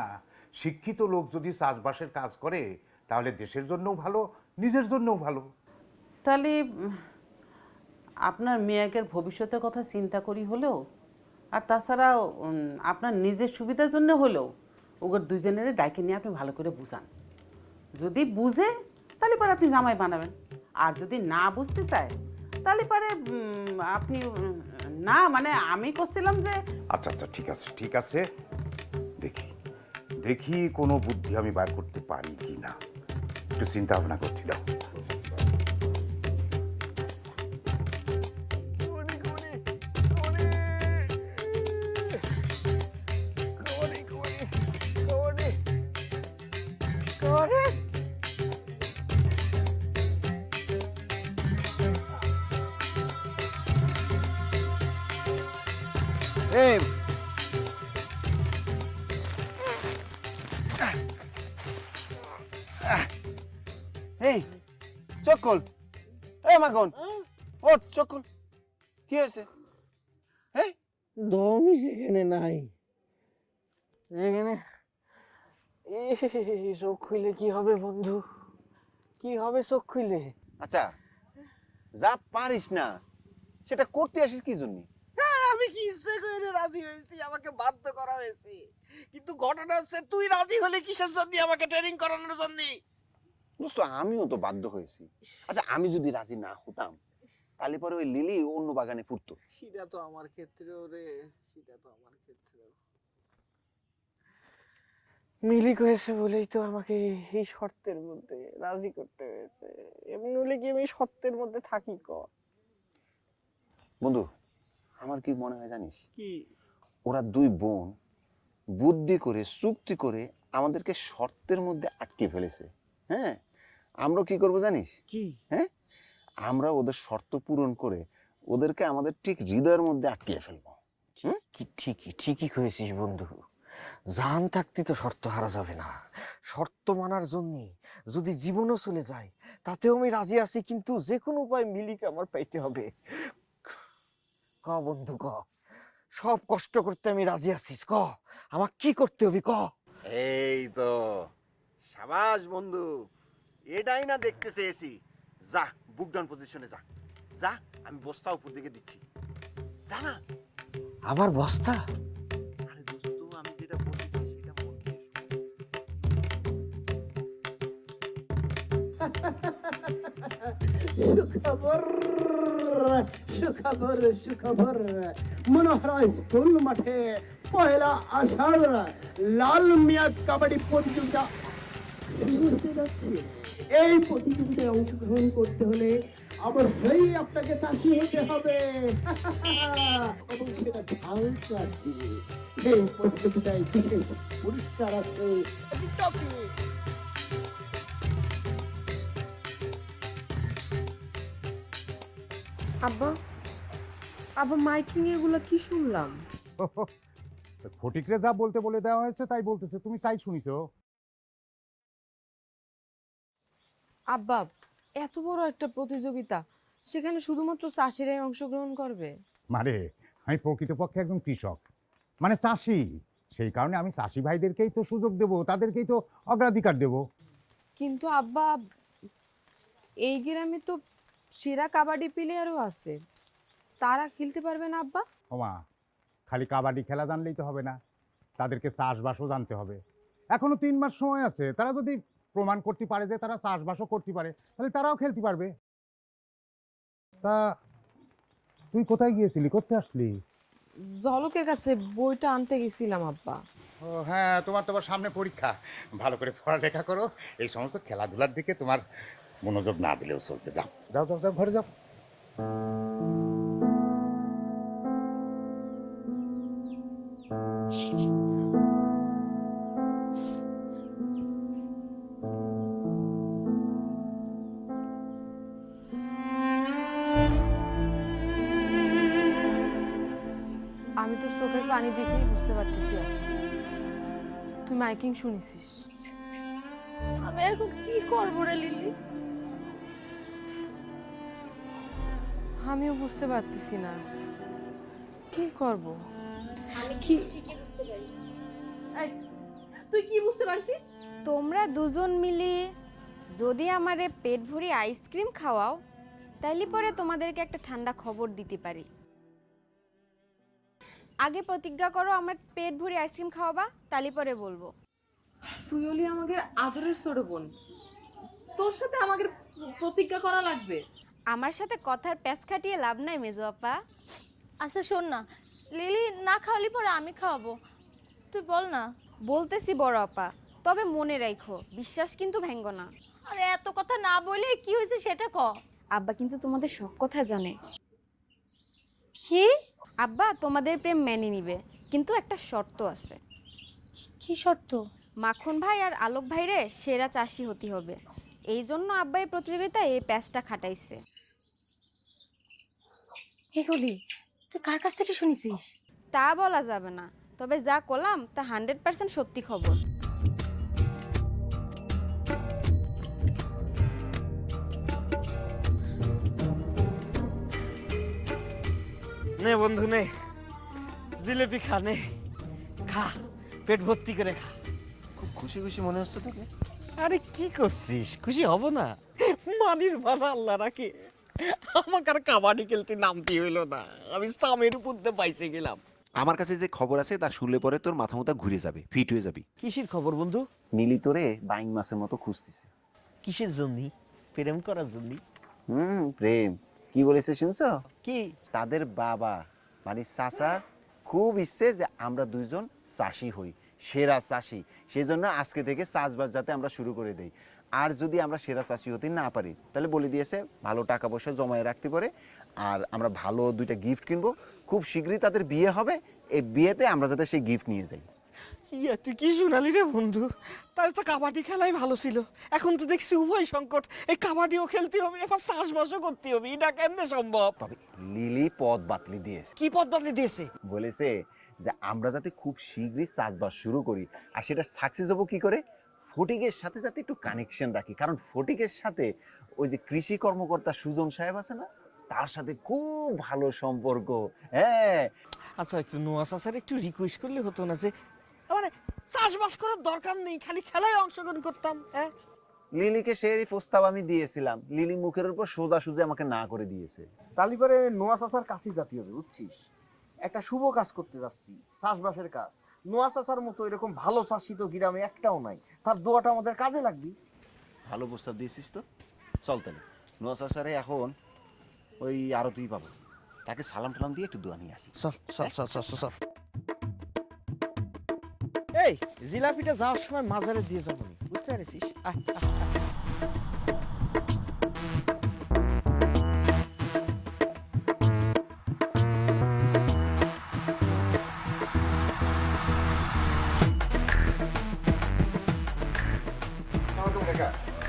শিক্ষিত লোক যদি চাষবাসের কাজ করে তাহলে দেশের জন্যও ভালো, নিজের জন্যও ভালো। তাহলে আপনার মেয়েকের ভবিষ্যতের কথা চিন্তা করি হলেও, আর তাছাড়াও আপনার নিজের সুবিধার জন্য হলেও ওগর দুজনের ডাইকে নিয়ে আপনি ভালো করে বুঝান। যদি বুঝে তাহলে পরে আপনি জামাই বানাবেন, আর যদি না বুঝতে চায় তাহলে পরে আপনি না মানে আমি করছিলাম যে আচ্ছা আচ্ছা, ঠিক আছে, দেখি দেখি কোনো বুদ্ধি আমি বার করতে পারি কি না, একটু চিন্তা ভাবনা করছি। দাও এই এই চোখ খোল, এই মাখন ওঠ, চোখ খোল, কি হয়েছে? এই দমই সেখানে নাই, এখানে চোখ খুইলে কি হবে বন্ধু, কি হবে চোখ খুইলে? আচ্ছা, যা পারিস না সেটা করতে আসিস কি জন্য? আমি কি ইচ্ছে করে রাজি হয়েছি, আমাকে বাধ্য করা হয়েছে। কিন্তু ঘটনা হচ্ছে তুই রাজি হলে কিসের জন্য? আমাকে ট্রেনিং করানোর জন্য। দোস্ত, আমিও তো বাধ্য হয়েছি। আচ্ছা, আমি যদি রাজি না হতাম তাহলে পরে ওই লিলি অন্য বাগানে ফুটতো। সেটা তো আমার ক্ষেত্রেও রে, সেটা তো আমার ক্ষেত্রেও। মিলিক হয়েছে বলেই তো আমাকে এই শর্তের মধ্যে রাজি করতে হয়েছে। এমনি হলে কি আমি শর্তের মধ্যে থাকি? বন্ধু, আমার কি মনে হয় জানিস, কি ওরা দুই বোন বুদ্ধি করে চুক্তি করে আমাদেরকে শর্তের মধ্যে আটকে ফেলেছে। হ্যাঁ, আমরা কি করব জানিস? কি? হ্যাঁ, আমরা ওদের শর্ত পূরণ করে ওদেরকে আমাদের ঠিক হৃদয়ের মধ্যে আটকিয়ে ফেলবো। ঠিকই করেছিস বন্ধু। জান থাকতে তো শর্ত হারা যাবে না। শর্ত মানার জন্য যদি জীবনও চলে যায় তাতেও আমি রাজি আছি, কিন্তু যে কোনো উপায় মিলিকে আমার পাইতে হবে। ক বন্ধু ক, সব কষ্ট করতে আমি রাজি আছিস, ক আমার কি করতে হবে ক। এই তো সাবাস বন্ধু, এটাই না দেখতে চেয়েছি। যা, বুক ডাউন পজিশনে যা, যা, আমি বস্তা উপর দিকে দিচ্ছি, যা না। আবার বস্তা? আরে দোস্ত, আমি যেটা বলতেছি সেটা মন দিয়ে শোন। সুখবর সুখবর সুখবর, মনোহরা স্কুল মাঠে পয়লা আষাঢ় লাল মিয়া কাবাডি প্রতিযোগিতা শুরু হতে যাচ্ছে। এই প্রতিযোগিতায় অংশগ্রহণ করতে হলে অবশ্যই আপনাকে চাষি হতে হবে এবং সেটা ঝাল চাষি। এই প্রতিযোগিতায় বিশেষ পুরস্কার আছে, একটি ট্রফি। আব্বা, আব্বা মাইকিং এগুলো কি শুনলাম? ফটিকরে যা বলতে বলে দেওয়া হয়েছে তাই বলতেছে, তুমি তাই শুনিছো? আব্বা, এত বড় একটা প্রতিযোগিতা, সেখানে শুধুমাত্র চাষিরাই অংশগ্রহণ করবে? মানে আমি প্রকৃতপক্ষে একজন কৃষক, মানে চাষি, সেই কারণে আমি চাষি ভাইদেরকেই তো সুযোগ দেব, তাদেরকেই তো অগ্রাধিকার দেব। কিন্তু আব্বা, এই গ্রামে তো সেরা কাবাডি প্লেয়ারও আছে, তারা খেলতে পারবে না আব্বা? ওমা, খালি কাবাডি খেলা জানলেই তো হবে না, তাদেরকে চাষবাসও জানতে হবে। এখনো 3 মাস সময় আছে, তারা যদি প্রমাণ করতে পারে যে তারা চাষবাসও করতে পারে তাহলে তারাও খেলতে পারবে। তা তুই কোথায় গিয়েছিলি, করতে আসলি? ঝলকের কাছে বইটা আনতে গেছিলাম আব্বা। ও হ্যাঁ, তোমার সামনে পরীক্ষা, ভালো করে পড়ালেখা করো, এই সমস্ত খেলাধুলার দিকে তোমার মনোযোগ না দিলেও চলবে। যাও যাও যাও যাও, ঘরে যাও। আমি তোর চোখের পানি দেখেই বুঝতে পারতেছি তুই মাইকিং শুনেছিস। আমি এখন কি করবো রে লিলি? আমিও বুঝতে পারতেছি না কি করব। আমি কি ঠিকই বুঝতে পারছি। তুই কি বুঝতে পারছিস? তোমরা দুজন মিলে যদি আমারে পেট ভরি আইসক্রিম খাওয়াও, তাইলে পরে তোমাদেরকে একটা ঠান্ডা খবর দিতে পারি। আগে প্রতিজ্ঞা করো আমার পেট ভরি আইসক্রিম খাওয়াবা, তালি পরে বলবো। তুই হলি আমাদের আদরের ছোট বোন, তোর সাথে আমাদের প্রতিজ্ঞা করা লাগবে। আমার সাথে কথার প্যাঁচ খাটিয়ে লাভ নাই মেজো আপা। আচ্ছা শোন না, লিলি না খাওয়ালি পরে আমি খাওয়াবো, তুই বল না। বলতেছি বড় আপা, তবে মনে রাখো বিশ্বাস কিন্তু ভেঙ্গো না। আরে এত কথা না বলে কি হয়েছে সেটা ক। আব্বা কিন্তু তোমাদের সব কথা জানে। কি? আব্বা তোমাদের প্রেম মেনে নিবে, কিন্তু একটা শর্ত আছে। কি শর্ত? মাখন ভাই আর আলোক ভাইরে সেরা চাষি হতে হবে। এই জন্য আব্বা এই প্রতিযোগিতায় এই প্যাচটা খাটাইছে। এগুলি তুই কার কাছ থেকে শুনেছিস? তা বলা যাবে না, তবে যা করলাম তা 100% সত্যি খবর। নে বন্ধু নে, জিলেপি খা, নে খা, পেট ভর্তি করে খা। খুব খুশি খুশি মনে হচ্ছে তোকে। আরে কি করছিস, খুশি হব না? মানির বাবা আল্লাহ রাখে আমাকে আর কাবাডি খেলতে নামতে হইলো না, আমি সামের উপর দিয়ে পাইছে গেলাম। আমার কাছে যে খবর আছে তা শুনলে পরে তোর মাথা মুথা ঘুরে যাবে, ফিট হয়ে যাবি। কিসের খবর বন্ধু? মিলি তোরে বাইং মাছের মতো খুঁজতেছে। কিসের জন্য? প্রেম করার জন্য? প্রেম কি বলেছে শুনছো? কি? তাদের বাবা মানে চাচা খুব ইচ্ছে যে আমরা দুইজন চাষি হই, সেরা চাষি। সেই জন্য আজকে থেকে চাষবাস যাতে আমরা শুরু করে দেই। আর যদি আমরা সেরা চাষি হতে না পারি তাহলে বলে দিয়েছে ভালো টাকা পয়সা জমায়ে রাখতে পারে, আর আমরা ভালো দুইটা গিফট কিনবো। খুব শীঘ্রই তাদের বিয়ে হবে, এই বিয়েতে আমরা যাতে সেই গিফট নিয়ে যাই। ইয়া তুই কি শোনালি রে বন্ধু? তাহলে তো কাবাডি খেলাই ভালো ছিল। এখন তো দেখছি উভয় সংকট, এই কাবাডিও খেলতে হবে, এবার চাষবাসও করতে হবে। এটা কেমনে সম্ভব? তবে লিলি পথ বাতলি দিয়েছে। কি পথ বদলে দিয়েছে? বলেছে যে আমরা যাতে খুব শীঘ্রই চাষবাস শুরু করি, আর সেটা সাকসেস হবো কি করে? ফটিকের সাথে যাতে একটু কানেকশন রাখি, কারণ ফটিকের সাথে ওই যে কৃষি কর্মকর্তা সুজন সাহেব আছে না, তার সাথে খুব ভালো সম্পর্ক। হ্যাঁ আচ্ছা, একটু নোয়া চাচার একটু রিকোয়েস্ট করলে হতো না যে মানে চাষবাস করার দরকার নেই, খালি খেলায় অংশগ্রহণ করতাম? হ্যাঁ, লিলিকে সেই প্রস্তাব আমি দিয়েছিলাম, লিলি মুখের উপর সোজা সুজে আমাকে না করে দিয়েছে। তালি পরে নোয়া চাচার কাছেই জাতি হবে, বুঝছিস? একটা শুভ কাজ করতে যাচ্ছি, চাষবাসের কাজ। নোয়া চাচার মতো এরকম ভালো চাষি তো গ্রামে একটাও নাই, তার দোয়াটা আমাদের কাজে লাগবে। ভালো প্রস্তাব দিয়েছিস তো, চল তাহলে নোয়া চাচারে এখন ওই আরতিই পাবো, তাকে সালাম টালাম দিয়ে একটু দোয়া নিয়ে আসি। চল চল চল চল চল। এই জিলাপিটা যাওয়ার সময় মাজারে দিয়ে যাবো, বুঝতে পেরেছিস? আয়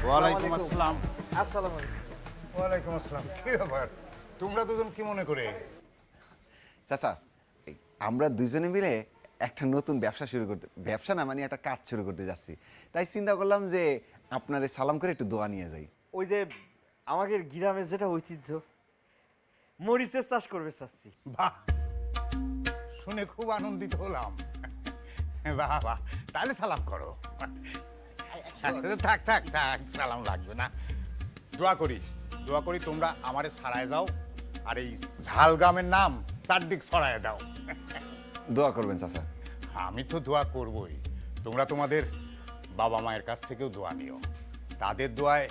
ওয়ালাইকুম আসসালাম। আসসালামু আলাইকুম। ওয়ালাইকুম আসসালাম। কি ব্যাপার, তোমরা দুজন কি মনে করে? চাচা, আমরা দুইজনে মিলে একটা নতুন ব্যবসা শুরু করতে, ব্যবসা না মানে একটা কাজ শুরু করতে যাচ্ছি, তাই চিন্তা করলাম যে আপনারে সালাম করে একটু দোয়া নিয়ে যাই। ওই যে আমাদের গ্রামের যেটা ঐতিহ্য, মরিচের চাষ করবে চাচ্ছি। বাহ, শুনে খুব আনন্দিত হলাম। বাহ বাহ, তাহলে সালাম করো। থাক থাক থাক, সালাম লাগবে না। দোয়া করি তোমরা আমারে ছাড়ায় যাও, আর এই ঝালগ্রামের নাম চারদিক ছড়ায় দাও। দোয়া করবেন চাচা। আমি তো দোয়া করবই, তোমরা তোমাদের বাবা মায়ের কাছ থেকেও দোয়া নিও, তাদের দোয়ায়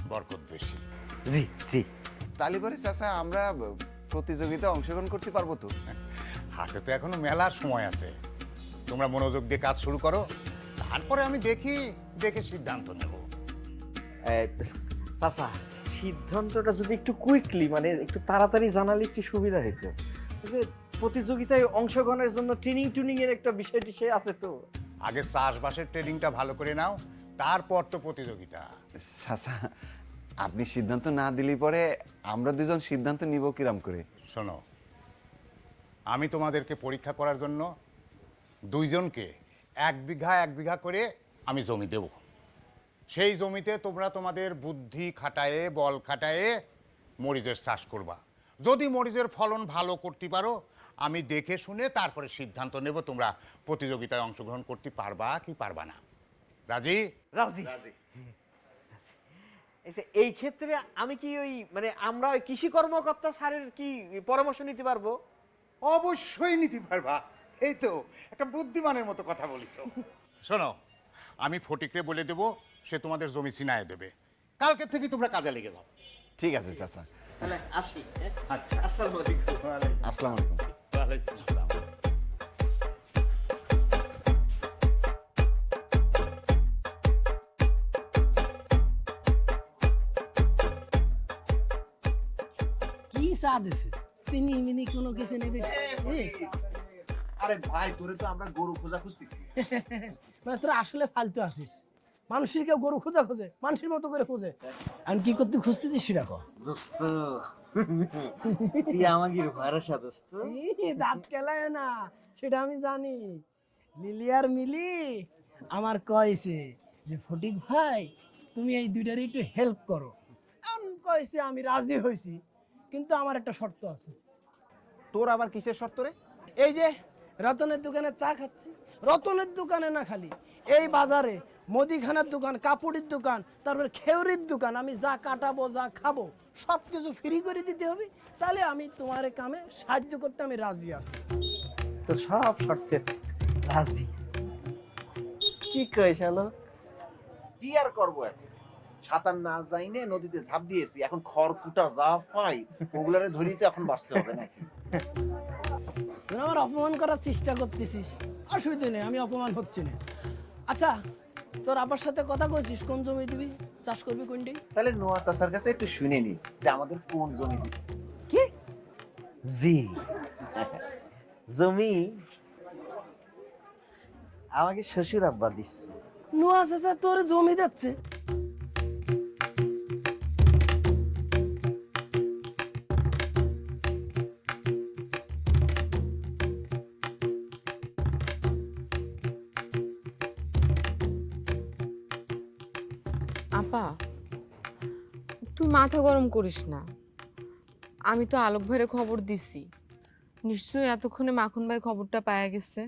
বরকত বেশি। জি জি। তালি পরে চাচা আমরা প্রতিযোগিতায় অংশগ্রহণ করতে পারবো তো? হাতে তো এখনো মেলার সময় আছে, তোমরা মনোযোগ দিয়ে কাজ শুরু করো, তারপরে আমি দেখে সিদ্ধান্ত নেব। চাচা, সিদ্ধান্তটা যদি একটু কুইকলি মানে একটু তাড়াতাড়ি জানালে একটু সুবিধা হতো। এই যে প্রতিযোগিতায় অংশগ্রহণের জন্য ট্রেনিং এর একটা বিষয় টিষয় আছে তো। আগে চাষবাসের ট্রেনিংটা ভালো করে নাও, তারপর তো প্রতিযোগিতা। চাচা, আপনি সিদ্ধান্ত না দিলে পরে আমরা দুজন সিদ্ধান্ত নিব কিরাম করে? শোনো, আমি তোমাদেরকে পরীক্ষা করার জন্য দুইজনকে এক বিঘা করে আমি জমি দেব। সেই জমিতে তোমরা তোমাদের বুদ্ধি খাটায়ে বল খাটায়ে মরিচের চাষ করবা। যদি মরিচের ফলন ভালো করতে পারো, আমি দেখে শুনে তারপরে সিদ্ধান্ত নেব তোমরা প্রতিযোগিতায় অংশগ্রহণ করতে পারবা কি পারবা না। রাজি? রাজি। এই ক্ষেত্রে আমি কি ওই মানে আমরা ওই কৃষি কর্মকর্তা স্যারের কি পরামর্শ নিতে পারবো? অবশ্যই নিতে পারবা, এই তো একটা বুদ্ধিমানের মতো কথা বলিস। শোনো, আমি ফটিকরে বলে দেবো, সে তোমাদের জমি ছিনায় দেবে। কালকে থেকে তোমরা কাজে লেগে যাও। ঠিক আছে চাচা। তাহলে আসি। আচ্ছা, আসসালামু আলাইকুম। আসসালামু আলাইকুম। ওয়ালাইকুম আসসালাম। কি চা দিছে? চিনি মিনি কোনো কিছু নেবে? আরে ভাই, তোরে তো আমরা গরু খোঁজা খুঁজতেছি। মানে তোরা আসলে ফালতু আছিস। মানুষের কেউ গরু খোঁজা খোঁজে, মানুষের মতো করে খোঁজে। আমি কি করতে খুঁজতেছিস সেটা কর। দোস্ত, তুই আমাকে ভরসা দোস্ত। দাঁত কেলায় না, সেটা আমি জানি। লিলি আর মিলি আমার কয়েছে যে ফটিক ভাই তুমি এই দুইটারই একটু হেল্প করো। আমি কয়েছে, আমি রাজি হয়েছি, কিন্তু আমার একটা শর্ত আছে। তোর আবার কিসের শর্ত রে? এই যে রতনের দোকানে চা খাচ্ছি, রতনের দোকানে না খালি এই বাজারে মুদিখানার দোকান, কাপড়ের দোকান, তারপরে খেউরির দোকান, আমি যা কাটাবো যা খাবো সব কিছু ফ্রি করে দিতে হবে। তাহলে আমি তোমার কামে সাহায্য করতে আমি রাজি আছি। তোর সব শর্তে রাজি। কি কয় শালো? কি আর করবো এখন? সাঁতার না যাইনে নদীতে ঝাঁপ দিয়েছি, এখন খড়কুটা যা পাই ওগুলারে ধরিতে এখন বাঁচতে হবে নাকি? তুই আমার অপমান করার চেষ্টা করতেছিস, অসুবিধা নেই, আমি অপমান হচ্ছে না। আচ্ছা, তোর আব্বার সাথে কথা কইছিস কোন জমি দিবি, চাষ করবি কোনটি? তাহলে নোয়া চাচার কাছে একটু শুনে নিস যে আমাদের কোন জমি দিচ্ছে। কি? জি, জমি আমাকে শ্বশুর আব্বা দিচ্ছে। নোয়া চাচা তোর জমি দিচ্ছে? আপা, তুই মাথা গরম করিস না। আমি তো আলোক ভাইয়ের খবর দিছি, নিশ্চয়ই এতক্ষণে মাখন ভাই খবরটা পাওয়া গেছে।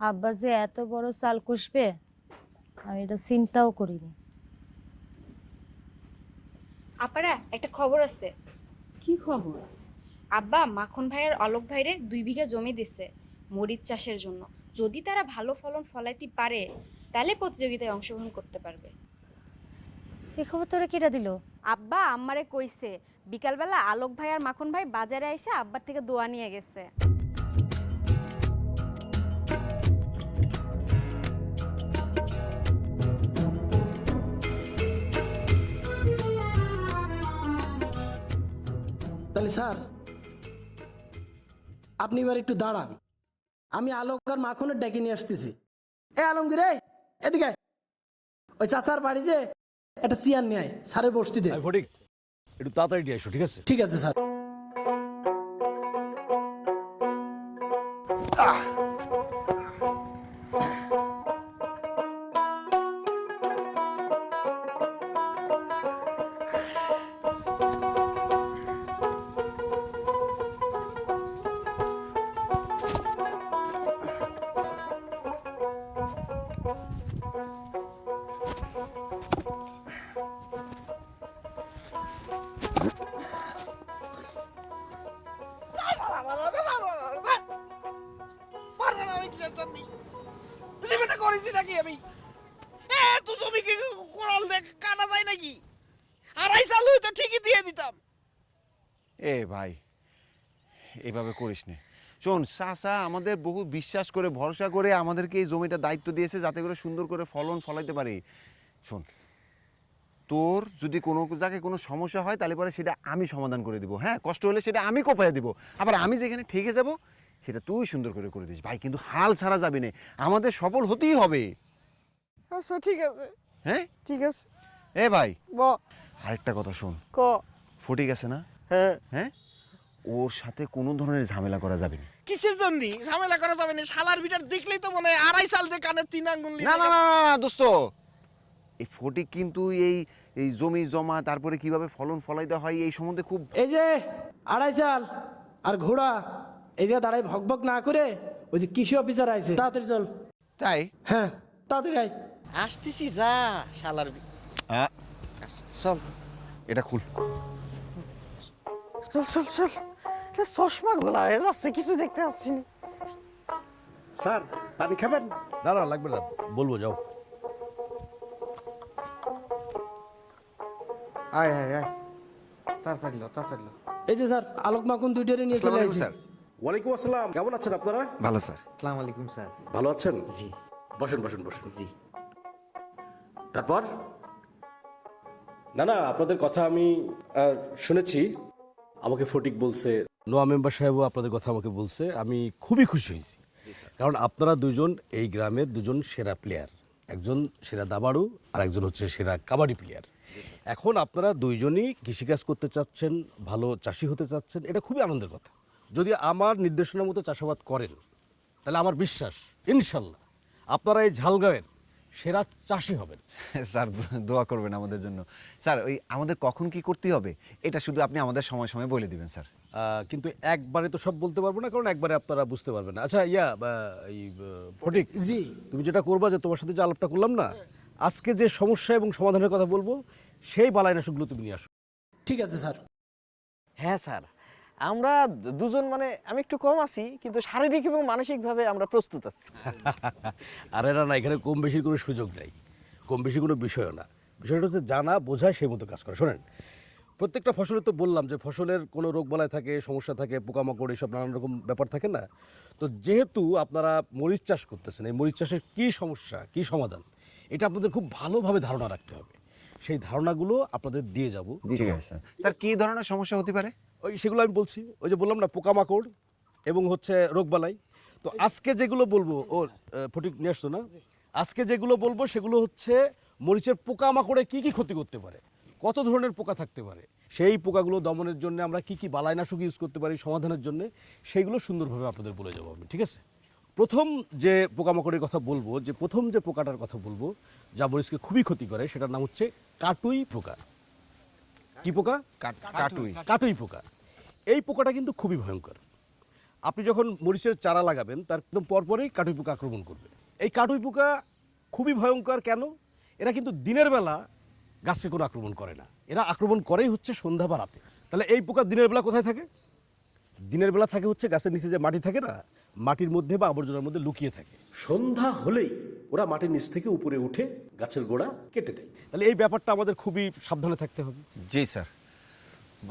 আব্বা যে এত বড় চাল কুষবে আমি এটা চিন্তাও করিনি। আপারা একটা খবর আছে। কি খবর? আব্বা মাখন ভাইয়ের অলোক ভাইরে 2 বিঘা জমি দিছে মরিচ চাষের জন্য। যদি তারা ভালো ফলন ফলাইতে পারে তাহলে প্রতিযোগিতায় অংশগ্রহণ করতে পারবে। এই খবর তোরা কেটা দিল? আব্বা আমারে কইছে, বিকালবেলা আলোক ভাই আর মাখন ভাই বাজারে এসে আব্বার থেকে দোয়া নিয়ে গেছে। তাহলে স্যার আপনি এবার একটু দাঁড়ান, আমি আলোক আর মাখনের ডেকে নিয়ে আসতেছি। এ আলমগীর, এদিকে আয়। ওই চাচার বাড়ি যে একটা চেয়ার নিয়ে আয়, স্যারের বসতি দে। ফটিক, একটু তাড়াতাড়ি আসো, ঠিক আছে? ঠিক আছে স্যার। এ ভাই, এভাবে করিস না। শোন, চাচা আমাদের বহু বিশ্বাস করে ভরসা করে আমাদেরকে এই জমিটা দায়িত্ব দিয়েছে যাতে করে সুন্দর করে ফলন ফলাইতে পারি। শোন, তোর যদি কোনো জায়গায় কোনো সমস্যা হয় তাহলে পরে সেটা আমি সমাধান করে দিব। হ্যাঁ, কষ্ট হলে সেটা আমি কোপায় দিব। আবার আমি যেখানে ঠেকে যাব সেটা তুই সুন্দর করে করে দিস ভাই। কিন্তু হাল ছাড়া যাবি না, আমাদের সফল হতেই হবে। আচ্ছা ঠিক আছে। হ্যাঁ ঠিক আছে। এ ভাই, ব আরেকটা কথা শোন। ক। ফটিক আছে না? হ্যাঁ। হ্যাঁ, ওর সাথে কোনো ধরনের ঝামেলা করা যাবে না। কিসের জন্য ঝামেলা করা যাবে না? শালার বিটার দেখলেই তো মনে হয় 2.5 সাল দিয়ে কানে 3 আঙ্গুল না না না না দোস্ত, এই ফটিক কিন্তু এই এই জমি জমা তারপরে কিভাবে ফলন ফলাইতে হয় এই সম্বন্ধে খুব। এই যে 2.5 সাল আর ঘোড়া এই যে দাঁড়াই ভকভক না করে ওই যে কৃষি অফিসার আইছে, তাড়াতাড়ি চল। তাই? হ্যাঁ তাড়াতাড়ি আয়। আসতেছি যা শালার। চল, এটা খুল। চল চল চল, চশমা ঘোলা হয়ে যাচ্ছে, কিছু দেখতে পাচ্ছি না। স্যার পানি খাবেন? না না লাগবে না, বলবো যাও। আয় আয় আয়, তাড়াতাড়ি লো, তাড়াতাড়ি লো। এই যে স্যার আলোক মাখন দুইটারে নিয়ে চলে আসি। স্যার। ওয়ালাইকুম আসসালাম, কেমন আছেন আপনারা? ভালো স্যার। আসসালামু আলাইকুম স্যার। ভালো আছেন? জি বসেন বসেন বসেন। জি। তারপর? না না, আপনাদের কথা আমি শুনেছি, আমাকে ফটিক বলছে, নোয়া মেম্বার সাহেবও আপনাদের কথা আমাকে বলছে। আমি খুবই খুশি হয়েছি, কারণ আপনারা দুজন এই গ্রামের দুজন সেরা প্লেয়ার, একজন সেরা দাবাড়ু আর একজন হচ্ছে সেরা কাবাডি প্লেয়ার। এখন আপনারা দুইজনই কৃষিকাজ করতে চাচ্ছেন, ভালো চাষি হতে চাচ্ছেন, এটা খুবই আনন্দের কথা। যদি আমার নির্দেশনার মতো চাষাবাদ করেন তাহলে আমার বিশ্বাস ইনশাল্লাহ আপনারা এই ঝালগাঁওয়ের সেরা চাষি হবেন। স্যার দোয়া করবেন আমাদের জন্য। স্যার ওই আমাদের কখন কি করতে হবে এটা শুধু আপনি আমাদের সময় সময় বলে দিবেন স্যার। কিন্তু একবারে তো সব বলতে পারবো না, কারণ একবারে আপনারা বুঝতে পারবেন না। আচ্ছা এই ফটিক, জি। তুমি যেটা করবা, যে তোমার সাথে যে আলাপটা করলাম না, আজকে যে সমস্যা এবং সমাধানের কথা বলবো সেই বালাইনাশকগুলো তুমি নিয়ে আসো। ঠিক আছে স্যার। হ্যাঁ স্যার, আমরা দুজন মানে আমি একটু কম আছি, কিন্তু শারীরিক এবং মানসিকভাবে আমরা প্রস্তুত আছি। আরে না না, এখানে কম বেশির কোনো সুযোগ নেই, কম বেশি কোনো বিষয়ও না। বিষয়টা হচ্ছে জানা বোঝায় সেই মতো কাজ করা। শোনেন, প্রত্যেকটা ফসলে তো বললাম যে ফসলের কোনো রোগ বালাই থাকে, সমস্যা থাকে, পোকামাকড়, এইসব নানান রকম ব্যাপার থাকে না। তো যেহেতু আপনারা মরিচ চাষ করতেছেন, এই মরিচ চাষের কী সমস্যা, কী সমাধান, এটা আপনাদের খুব ভালোভাবে ধারণা রাখতে হবে। সেই ধারণাগুলো আপনাদের দিয়ে যাব। ঠিক আছে স্যার। স্যার কি ধরনের সমস্যা হতে পারে? ওই সেগুলো আমি বলছি, ওই যে বললাম না, পোকামাকড় এবং হচ্ছে রোগবালাই। তো আজকে যেগুলো বলবো, ফটিক নিয়ে আসতো না, আজকে যেগুলো বলবো সেগুলো হচ্ছে মরিচের পোকামাকড়ে কি কি ক্ষতি করতে পারে, কত ধরনের পোকা থাকতে পারে, সেই পোকাগুলো দমনের জন্য আমরা কি কি বালাইনাশক ইউজ করতে পারি সমাধানের জন্য, সেইগুলো সুন্দরভাবে আপনাদের বলে যাবো আমি। ঠিক আছে? প্রথম যে পোকামাকড়ের কথা বলবো, যে প্রথম যে পোকাটার কথা বলবো যা মরিচকে খুবই ক্ষতি করে, সেটার নাম হচ্ছে কাটুই পোকা। কি পোকা? কাটুই। কাটুই পোকা। এই পোকাটা কিন্তু খুবই ভয়ঙ্কর। আপনি যখন মরিচের চারা লাগাবেন তার একদম পরপরই কাটুই পোকা আক্রমণ করবে। এই কাটুই পোকা খুবই ভয়ঙ্কর। কেন? এরা কিন্তু দিনের বেলা গাছে কোনো আক্রমণ করে না, এরা আক্রমণ করেই হচ্ছে সন্ধ্যা বা রাতে। তাহলে এই পোকা দিনের বেলা কোথায় থাকে? দিনের বেলা থাকে হচ্ছে গাছের নিচে যে মাটি থাকে না, মাটির মধ্যে বা আবর্জনার মধ্যে লুকিয়ে থাকে। সন্ধ্যা হলেই ওরা মাটির নিচ থেকে উপরে উঠে গাছের গোড়া কেটে দেয়। তাহলে এই ব্যাপারটা আমাদের খুবই সাবধানে থাকতে হবে। জি স্যার।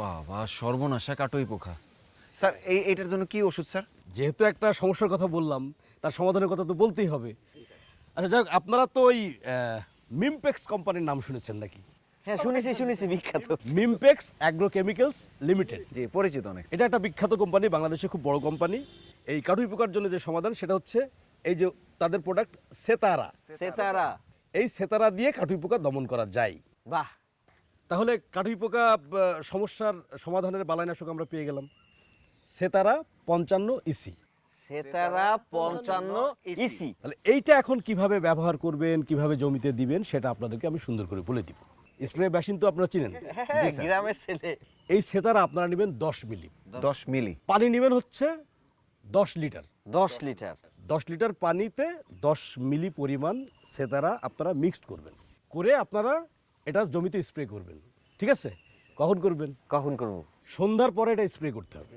বাবা সর্বনাশা কাটুই পোকা। স্যার এইটার জন্য কি ওষুধ স্যার? যেহেতু একটা সমস্যার কথা বললাম, তার সমাধানের কথা তো বলতেই হবে। আচ্ছা যাই হোক, আপনারা তো ওই মিমপেক্স কোম্পানির নাম শুনেছেন নাকি? হ্যাঁ শুনেছি, বিখ্যাত। মিমপেক্স অ্যাগ্রোকেমিক্যালস লিমিটেড। জি পরিচিত অনেক। এটা একটা বিখ্যাত কোম্পানি, বাংলাদেশে খুব বড় কোম্পানি। এই কাটুই পোকার জন্য যে সমাধান সেটা হচ্ছে এই যে তাদের প্রোডাক্ট সেতারা। সেতারা। এই সেতারা দিয়ে কাটুই পোকা দমন করা যায়। বাহ। তাহলে কাটুই পোকা সমস্যার সমাধানের বালাইনাশক আমরা পেয়ে গেলাম, সেতারা 55 ইসি। সেতারা 55 ইসি। তাহলে এইটা এখন কিভাবে ব্যবহার করবেন, কিভাবে জমিতে দিবেন, সেটা আপনাদেরকে আমি সুন্দর করে বলে দিব। স্প্রে মেশিন তো আপনারা চিনেন। হ্যাঁ, গ্রামের ছেলে। এই সেতারা আপনারা নেবেন 10 মিলি। 10 মিলি পানি নেবেন হচ্ছে 10 লিটার। 10 লিটার। 10 লিটার পানিতে 10 মিলি পরিমাণ সেতারা আপনারা মিক্সড করবেন, করে আপনারা এটা জমিতে স্প্রে করবেন। ঠিক আছে? কখন করবেন? কখন করব? সন্ধ্যার পরে এটা স্প্রে করতে হবে।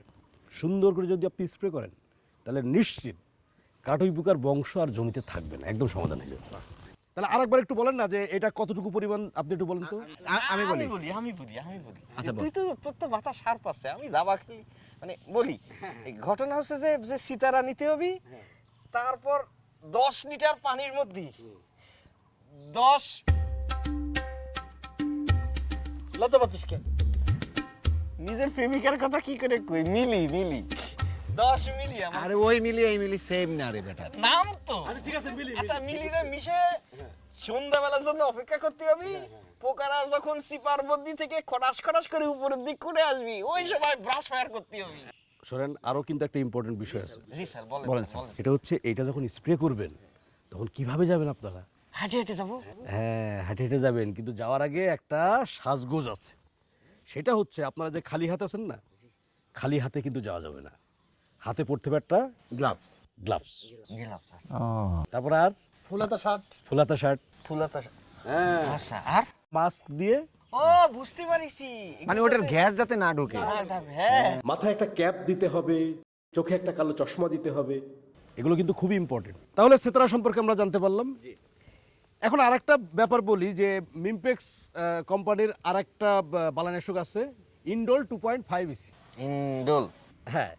সুন্দর করে যদি আপনি স্প্রে করেন তাহলে নিশ্চিত কাটুই পোকার বংশ আর জমিতে থাকবে না, একদম সমাধান হয়ে যাবে। তাহলে আরেকবার একটু বলেন না যে এটা কতটুকু পরিমাণ, আপনি একটু বলেন তো। আমি বলি। আচ্ছা, তুই তো তোর তো মাথা শার্প আছে, আমি দাবা খেলি মানে বলি। এই ঘটনা হচ্ছে যে সিতারা নিতে হবে, তারপর 10 লিটার পানির মধ্যে 10 লজ্জা পাচ্ছিস কেন? নিজের প্রেমিকার কথা কি করে কই? মিলি 10 মিলি। আরে ওই মিলি এই মিলি সেম না রে বেটা। নাম তো। আচ্ছা ঠিক আছে, মিলি। আচ্ছা মিলিরে মিশে সন্ধ্যাবেলার জন্য অপেক্ষা করতে হবে। পোকারা যখন সিপার বদ্দি থেকে খটাস করে উপরের দিক করে আসবি, ওই সময় ব্রাশ ফায়ার করতে হবে। শোনেন, আরও কিন্তু একটা ইম্পর্টেন্ট বিষয় আছে। জি স্যার বলেন। বলেন স্যার। এটা হচ্ছে এইটা যখন স্প্রে করবেন তখন কিভাবে যাবেন আপনারা? হাঁটে যাবো। হ্যাঁ, হেঁটে হেঁটে যাবেন, কিন্তু যাওয়ার আগে একটা সাজগোজ আছে। সেটা হচ্ছে আপনারা যে খালি হাতে আছেন না, খালি হাতে কিন্তু যাওয়া যাবে না। হাতে পড়তে হবে একটা গ্লাভস। তারপর আর ফুলাতা শার্ট। ফুলাতা শার্ট। ফুলাতা। হ্যাঁ, আচ্ছা আর মাস্ক দিয়ে। ও বুঝতে পারিছি, মানে ওটার গ্যাস যাতে না ঢোকে। হ্যাঁ মাথায় একটা ক্যাপ দিতে হবে, চোখে একটা কালো চশমা দিতে হবে। এগুলো কিন্তু খুবই ইম্পর্টেন্ট। তাহলে সেতারা সম্পর্কে আমরা জানতে পারলাম। এখন আরেকটা ব্যাপার বলি যে মিমপেক্স কোম্পানির আরেকটা বালানাশক আছে ইন্ডোল 2.5 ইসি। ইন্ডোল, হ্যাঁ,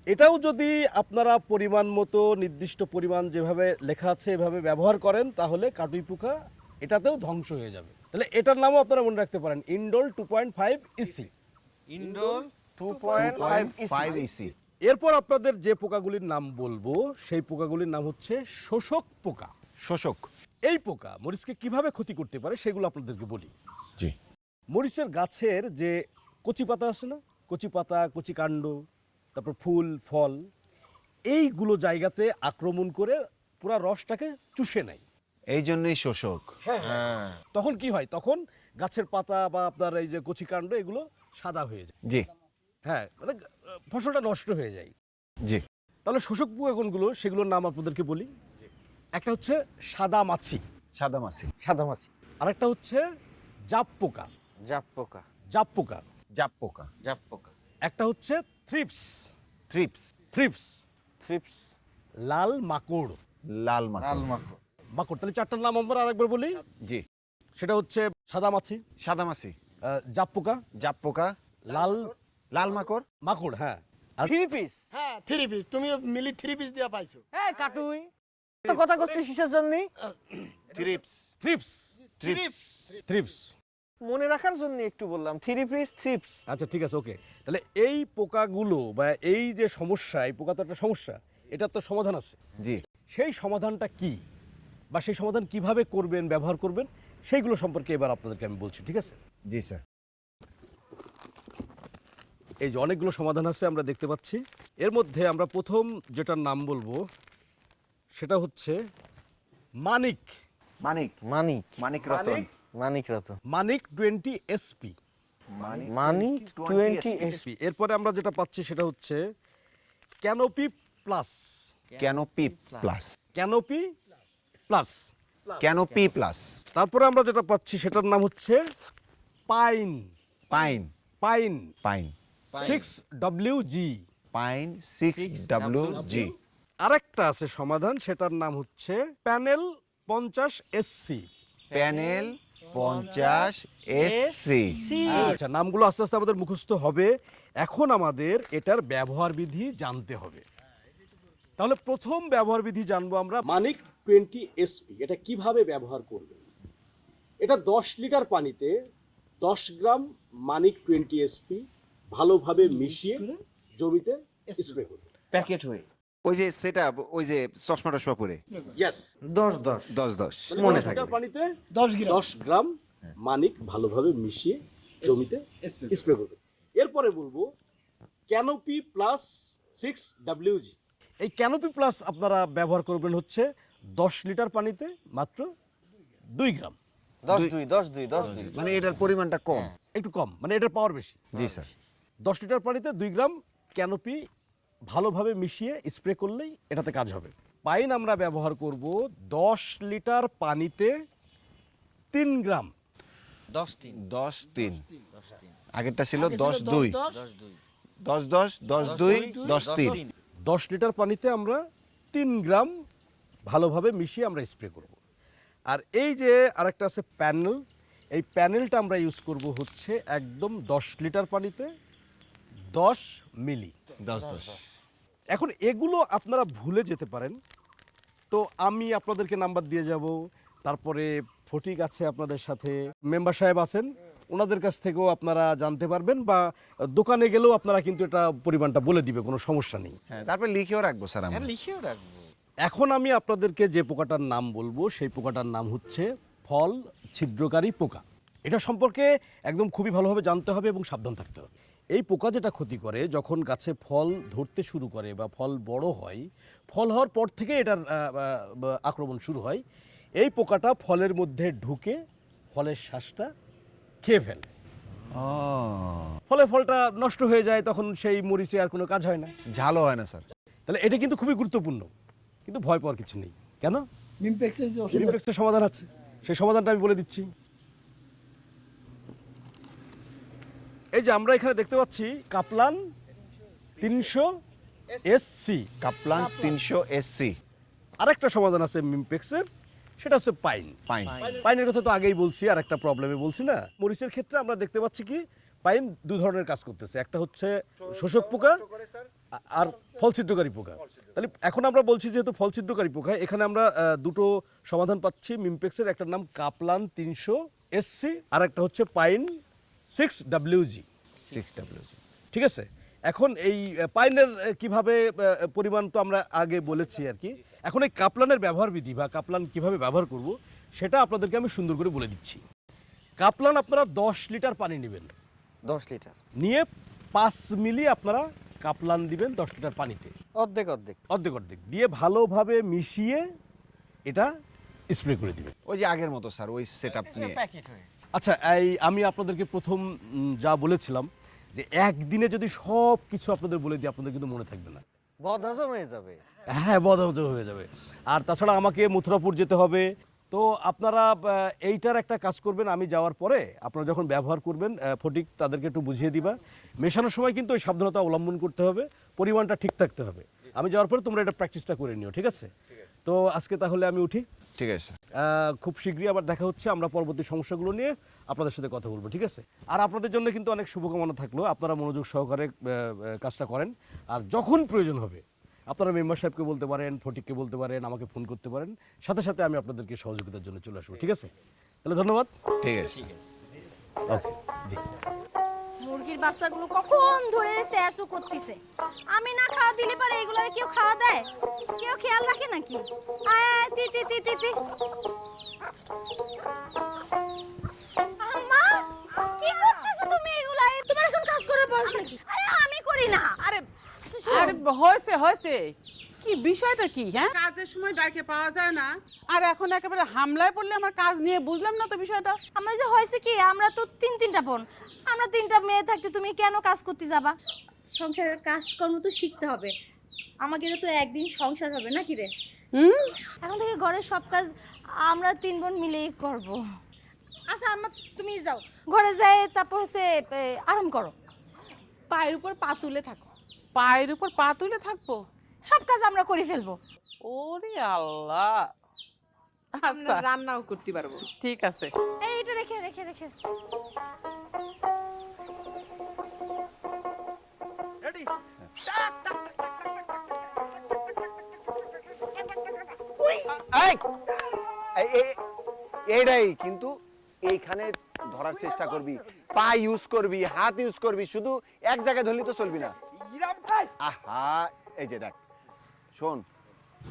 এটাও যদি আপনারা পরিমাণ মতো নির্দিষ্ট পরিমাণ যেভাবে লেখা আছে এভাবে ব্যবহার করেন তাহলে কাটুই পোকা এটাতেও ধ্বংস হয়ে যাবে। তাহলে এটার নামও আপনারা মনে রাখতে পারেন ইন্ডোল 2.5 ইসি। Indole 2.5 EC. এরপর আপনাদের যে পোকাগুলির নাম বলবো সেই পোকাগুলির নাম হচ্ছে শোষক পোকা। শোষক। এই পোকা মরিচকে কিভাবে ক্ষতি করতে পারে সেগুলো আপনাদেরকে বলি। জি। মরিচের গাছের যে কচি পাতা আছে না, কচি পাতা, কচি কাণ্ড, তারপর ফুল ফল, এইগুলো জায়গাতে আক্রমণ করে পুরা রসটাকে চুষে নেয়। এই জন্যই শোষক। হ্যাঁ। তখন কি হয়, তখন গাছের পাতা বা আপনার এই যে কচি কাণ্ড এগুলো সাদা হয়ে যায়। জি। হ্যাঁ, মানে ফসলটা নষ্ট হয়ে যায়। জি। তাহলে শোষক পোকা কোনগুলো সেগুলোর নাম আপনাদেরকে বলি। একটা হচ্ছে সাদা মাছি। সাদামাছি। সাদামাছি। আরেকটা হচ্ছে জাপ পোকা। জাপ পোকা। জাপ পোকা। জাপ পোকা। জাপ পোকা। একটা হচ্ছে থ্রিপস। ট্রিপস। থ্রিপস। থ্রিপস। লাল মাকড়। লাল মাকড়। লাল মাকড়। মাকড়। তাহলে চারটার নাম আমরা আরেকবার বলি। জি। সেটা হচ্ছে সাদা মাছি, সাদামাছি, জাপ পোকা, জাপ পোকা, লাল লাল মাকড়, মাকড়। হ্যাঁ, আর থ্রি পিস। হ্যাঁ, থ্রি পিস। তুমি মিলি থ্রি পিস দিয়া পাইছো। হ্যাঁ কাটুই তো কথা করছিস কিসের জন্য? ট্রিপস। থ্রিপস। ট্রিপস। থ্রিপস। মনে রাখার জন্য একটু বললাম থ্রি পিস থ্রিপস। আচ্ছা ঠিক আছে, ওকে। তাহলে এই পোকাগুলো বা এই যে সমস্যা, এই পোকা তো একটা সমস্যা, এটার তো সমাধান আছে। জি। সেই সমাধানটা কি বা সেই সমাধান কিভাবে করবেন, ব্যবহার করবেন, সেইগুলো সম্পর্কে এবার আপনাদেরকে আমি বলছি, ঠিক আছে? জি স্যার। এই যে অনেকগুলো সমাধান আছে আমরা দেখতে পাচ্ছি। এর মধ্যে আমরা প্রথম যেটার নাম বলবো সেটা হচ্ছে মানিক। মানিক। মানিক। মানিক রতন। মানিক রতন। মানিক 20 SP। মানিক 20 SP। এরপরে আমরা যেটা পাচ্ছি সেটা হচ্ছে canopy plus. Canopy plus. Canopy plus. Canopy plus. তারপরে আমরা যেটা পাচ্ছি সেটার নাম হচ্ছে pine. Pine. Pine. Pine. 6WG। Pine 6WG। আরেকটা আছে সমাধান, সেটার নাম হচ্ছে প্যানেল 50 SC। Panel 50 SC। আচ্ছা, নামগুলো আস্তে আস্তে আমাদের মুখস্থ হবে। এখন আমাদের এটার ব্যবহার বিধি জানতে হবে। তাহলে প্রথম ব্যবহার বিধি জানবো আমরা মানিক 20 SP। এটা কিভাবে ব্যবহার করবেন? এটা 10 লিটার পানিতে 10 গ্রাম মানিক 20 SP ভালোভাবে মিশিয়ে জমিতে স্প্রে করবেন। প্যাকেট হয়ে। ওই যে সেটআপ, ওই যে চশমা টশমা পরে। ইয়েস। 10 মনে থাকবে। পানিতে 10 গ্রাম মানিক ভালোভাবে মিশিয়ে জমিতে স্প্রে করবেন। এরপরে বলবো ক্যানোপি প্লাস 6WG। এই ক্যানোপি প্লাস আপনারা ব্যবহার করবেন হচ্ছে 10 লিটার পানিতে মাত্র 2 গ্রাম। 10-2 মানে এটার পরিমাণটা কম। একটু কম, মানে এটার পাওয়ার বেশি। জি স্যার। 10 লিটার পানিতে 2 গ্রাম ক্যানোপি ভালোভাবে মিশিয়ে স্প্রে করলেই এটাতে কাজ হবে। পাইন আমরা ব্যবহার করব 10 লিটার পানিতে 3 গ্রাম। 10-3। আগেরটা ছিল 10-2। 10-10, 10-2, 10-3। 10 লিটার পানিতে আমরা 3 গ্রাম ভালোভাবে মিশিয়ে আমরা স্প্রে করব। আর এই যে আরেকটা আছে প্যানেল, এই প্যানেলটা আমরা ইউজ করব হচ্ছে একদম 10 লিটার পানিতে 10 মিলি। 10-10। এখন এগুলো আপনারা ভুলে যেতে পারেন, তো আমি আপনাদেরকে নাম্বার দিয়ে যাব। তারপরে ফটিক আছে আপনাদের সাথে, মেম্বার সাহেব আছেন, ওনাদের কাছ থেকেও আপনারা জানতে পারবেন, বা দোকানে গেলেও আপনারা কিন্তু এটা পরিমাণটা বলে দিবে, কোনো সমস্যা নেই। হ্যাঁ, তারপর লিখেও রাখবো স্যার আমরা। লিখেও রাখবো। এখন আমি আপনাদেরকে যে পোকাটার নাম বলবো সেই পোকাটার নাম হচ্ছে ফল ছিদ্রকারী পোকা। এটা সম্পর্কে একদম খুবই ভালোভাবে জানতে হবে এবং সাবধান থাকতে হবে। এই পোকা যেটা ক্ষতি করে, যখন গাছে ফল ধরতে শুরু করে বা ফল বড় হয়, ফল হওয়ার পর থেকে এটার আক্রমণ শুরু হয়। এই পোকাটা ফলের মধ্যে ঢুকে ফলের শ্বাসটা খেয়ে ফেলে। ফলে ফলটা নষ্ট হয়ে যায়, তখন সেই মরিচে আর কোনো কাজ হয় না, ঝালও হয় না স্যার। তাহলে এটা কিন্তু খুবই গুরুত্বপূর্ণ, কিন্তু ভয় পাওয়ার কিছু নেই। কেন? মিমপেক্সের যে ওষুধ মিমপেক্সের সমাধান আছে, সেই সমাধানটা আমি বলে দিচ্ছি। এই যে আমরা এখানে দেখতে পাচ্ছি কাপলান 300 এসসি। কাপ্লান 300 SC। আরেকটা সমাধান আছে মিমপেক্সের, সেটা হচ্ছে পাইন। পাইনের কথা তো আগেই বলছি, আর একটা প্রবলেমে বলছি না। মরিচের ক্ষেত্রে আমরা দেখতে পাচ্ছি কি পাইন দু ধরনের কাজ করতেছে, একটা হচ্ছে শোষক পোকা আর ফল ছিদ্রকারী পোকা। তাহলে এখন আমরা বলছি যেহেতু ফল ছিদ্রকারী পোকা, এখানে আমরা দুটো সমাধান পাচ্ছি মিমপেক্সের। একটার নাম কাপ্লান 300 SC, আর একটা হচ্ছে পাইন 6WG। ঠিক আছে। এখন এই পাইনের কিভাবে পরিমাণ তো আমরা আগে বলেছি আর কি। এখন এই কাপ্লানের ব্যবহার বিধি বা কাপ্লান কিভাবে ব্যবহার করব সেটা আপনাদেরকে আমি সুন্দর করে বলে দিচ্ছি। কাপ্লান আপনারা 10 লিটার পানি নেবেন, 10 লিটার নিয়ে 5 মিলি আপনারা কাপ্লান দিবেন 10 লিটার পানিতে, অর্ধেক দিয়ে ভালোভাবে মিশিয়ে এটা স্প্রে করে দিবেন। ওই যে আগের মতো স্যার, ওই সেটআপ নিয়ে। আচ্ছা, এই আমি আপনাদেরকে প্রথম যা বলেছিলাম যে একদিনে যদি সব কিছু আপনাদের বলে দিই আপনাদের কিন্তু মনে থাকবে না, বদহজম হয়ে যাবে। হ্যাঁ, বদহজম হয়ে যাবে। আর তাছাড়া আমাকে মথুরাপুর যেতে হবে। তো আপনারা এইটার একটা কাজ করবেন, আমি যাওয়ার পরে আপনারা যখন ব্যবহার করবেন ফটিক তাদেরকে একটু বুঝিয়ে দিবা। মেশানোর সময় কিন্তু ওই সাবধানতা অবলম্বন করতে হবে, পরিমাণটা ঠিক থাকতে হবে। আমি যাওয়ার পরে তোমরা এটা প্র্যাকটিসটা করে নিও, ঠিক আছে? তো আজকে তাহলে আমি উঠি। ঠিক আছে। খুব শীঘ্রই আবার দেখা হচ্ছে, আমরা পরবর্তী সমস্যাগুলো নিয়ে আপনাদের সাথে কথা বলবো, ঠিক আছে? আর আপনাদের জন্য কিন্তু অনেক শুভকামনা থাকলো, আপনারা মনোযোগ সহকারে কাজটা করেন। আর যখন প্রয়োজন হবে আপনারা মেম্বার সাহেবকে বলতে পারেন, ফটিককে বলতে পারেন, আমাকে ফোন করতে পারেন, সাথে সাথে আমি আপনাদেরকে সহযোগিতার জন্য চলে আসবো, ঠিক আছে? তাহলে ধন্যবাদ। ঠিক আছে। ওকে, জি। মুরগির বাচ্চাগুলো কখন ধরে স্যাসু করতেছে, আমি না খাওয়া দিলে পারে এগুলারে কেউ খাওয়া দেয়? কেউ খেয়াল রাখে নাকি? আয় তি তি তি তি তি। আম্মা, কি করতেছো তুমি এগুলা? তোমার এখন কাজ করার বয়স নাকি? আরে আমি করি না। আরে হয়েছে কি বিষয়টা কি? হ্যাঁ, কাজের সময় ডাকে পাওয়া যায় না, আর এখন একেবারে হামলায় পড়লে আমার কাজ নিয়ে বুঝলাম না তো বিষয়টা। আমার যে হয়েছে কি, আমরা তো তিনটা বোন, আমরা 3টা মেয়ে থাকতে তুমি কেন কাজ করতে যাবা? সংসারের কাজকর্ম তো শিখতে হবে, আমাকে তো একদিন সংসার হবে না কি রে? এখন থেকে ঘরের সব কাজ আমরা 3 বোন মিলেই করব। আচ্ছা আম্মা, তুমি যাও ঘরে, যাই তারপর হচ্ছে আরাম করো, পায়ের উপর পা তুলে থাকো। পায়ের উপর পা তুলে থাকবো? সব কাজ আমরা করে ফেলবো। ওরে আল্লাহ। আচ্ছা, রান্নাও করতে পারবো। ঠিক আছে। এইটা রেখে রেখে রেখে এইটাই কিন্তু এইখানে ধরার চেষ্টা করবি, পা ইউজ করবি, হাত ইউজ করবি, শুধু এক জায়গায় ধরলি তো চলবি না। আহা, এই যে দেখ, শোন,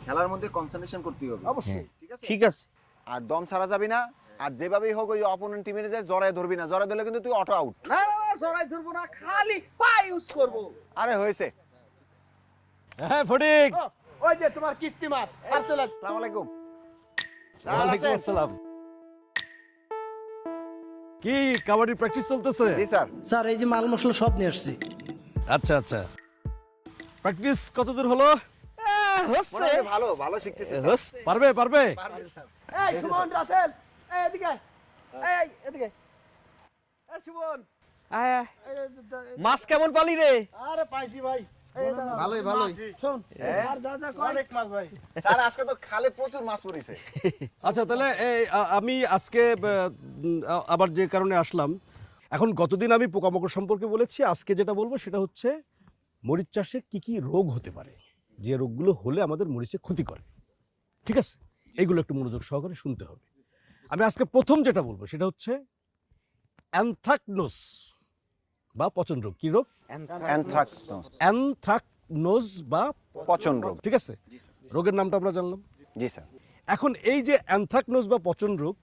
খেলার মধ্যে কনসেন্ট্রেশন করতে হবে অবশ্যই। ঠিক আছে। আর দম ছাড়া যাবি না, আর যেভাবেই হোক ওই অপোনেন্ট টিমের যায় জড়ায় ধরবি না, জড়ায় ধরলে কিন্তু তুই অটো আউট। না না না, জড়াই ধরবো না, খালি পা ইউজ করব। আরে হয়েছে। হ্যাঁ ফটিক, ওই যে তোমার কিস্তিমার আর চলে। আসসালামু আলাইকুম। ওয়ালাইকুম আসসালাম। কি কাবাডি প্র্যাকটিস চলতেছে? জি স্যার। স্যার এই যে মাল মশলা সব নিয়ে আসছি। আচ্ছা আচ্ছা, প্র্যাকটিস কতদূর হলো? মনে হয় ভালো ভালো শিখতেছে। পারবে পারবে। এই সুমন, রাসেল, এই এদিকে আয়। এই এদিকে। এই সুমন, মাছ কেমন পালি রে? আরে পাইছি ভাই। ভালোই ভালোই। শোন, আর যা যা কর। অনেক মাছ ভাই। স্যার আজকে তো খালে প্রচুর মাছ পড়েছে। আচ্ছা তাহলে আমি আজকে আবার যে কারণে আসলাম, এখন গতদিন আমি পোকামাকড় সম্পর্কে বলেছি, আজকে যেটা বলবো সেটা হচ্ছে মরিচ চাষে কি কি রোগ হতে পারে, যে রোগগুলো হলে আমাদের মরিচে ক্ষতি করে, ঠিক আছে? এইগুলো একটু মনোযোগ সহকারে শুনতে হবে। আমি আজকে প্রথম যেটা বলবো সেটা হচ্ছে অ্যানথ্রাকনোজ বা পচন রোগ। কি রোগ? অ্যানথ্রাকনোজ বা পচন রোগ। ঠিক আছে, রোগের নামটা আমরা জানলাম। জি স্যার। এখন এই যে অ্যানথ্রাকনোজ বা পচন রোগ,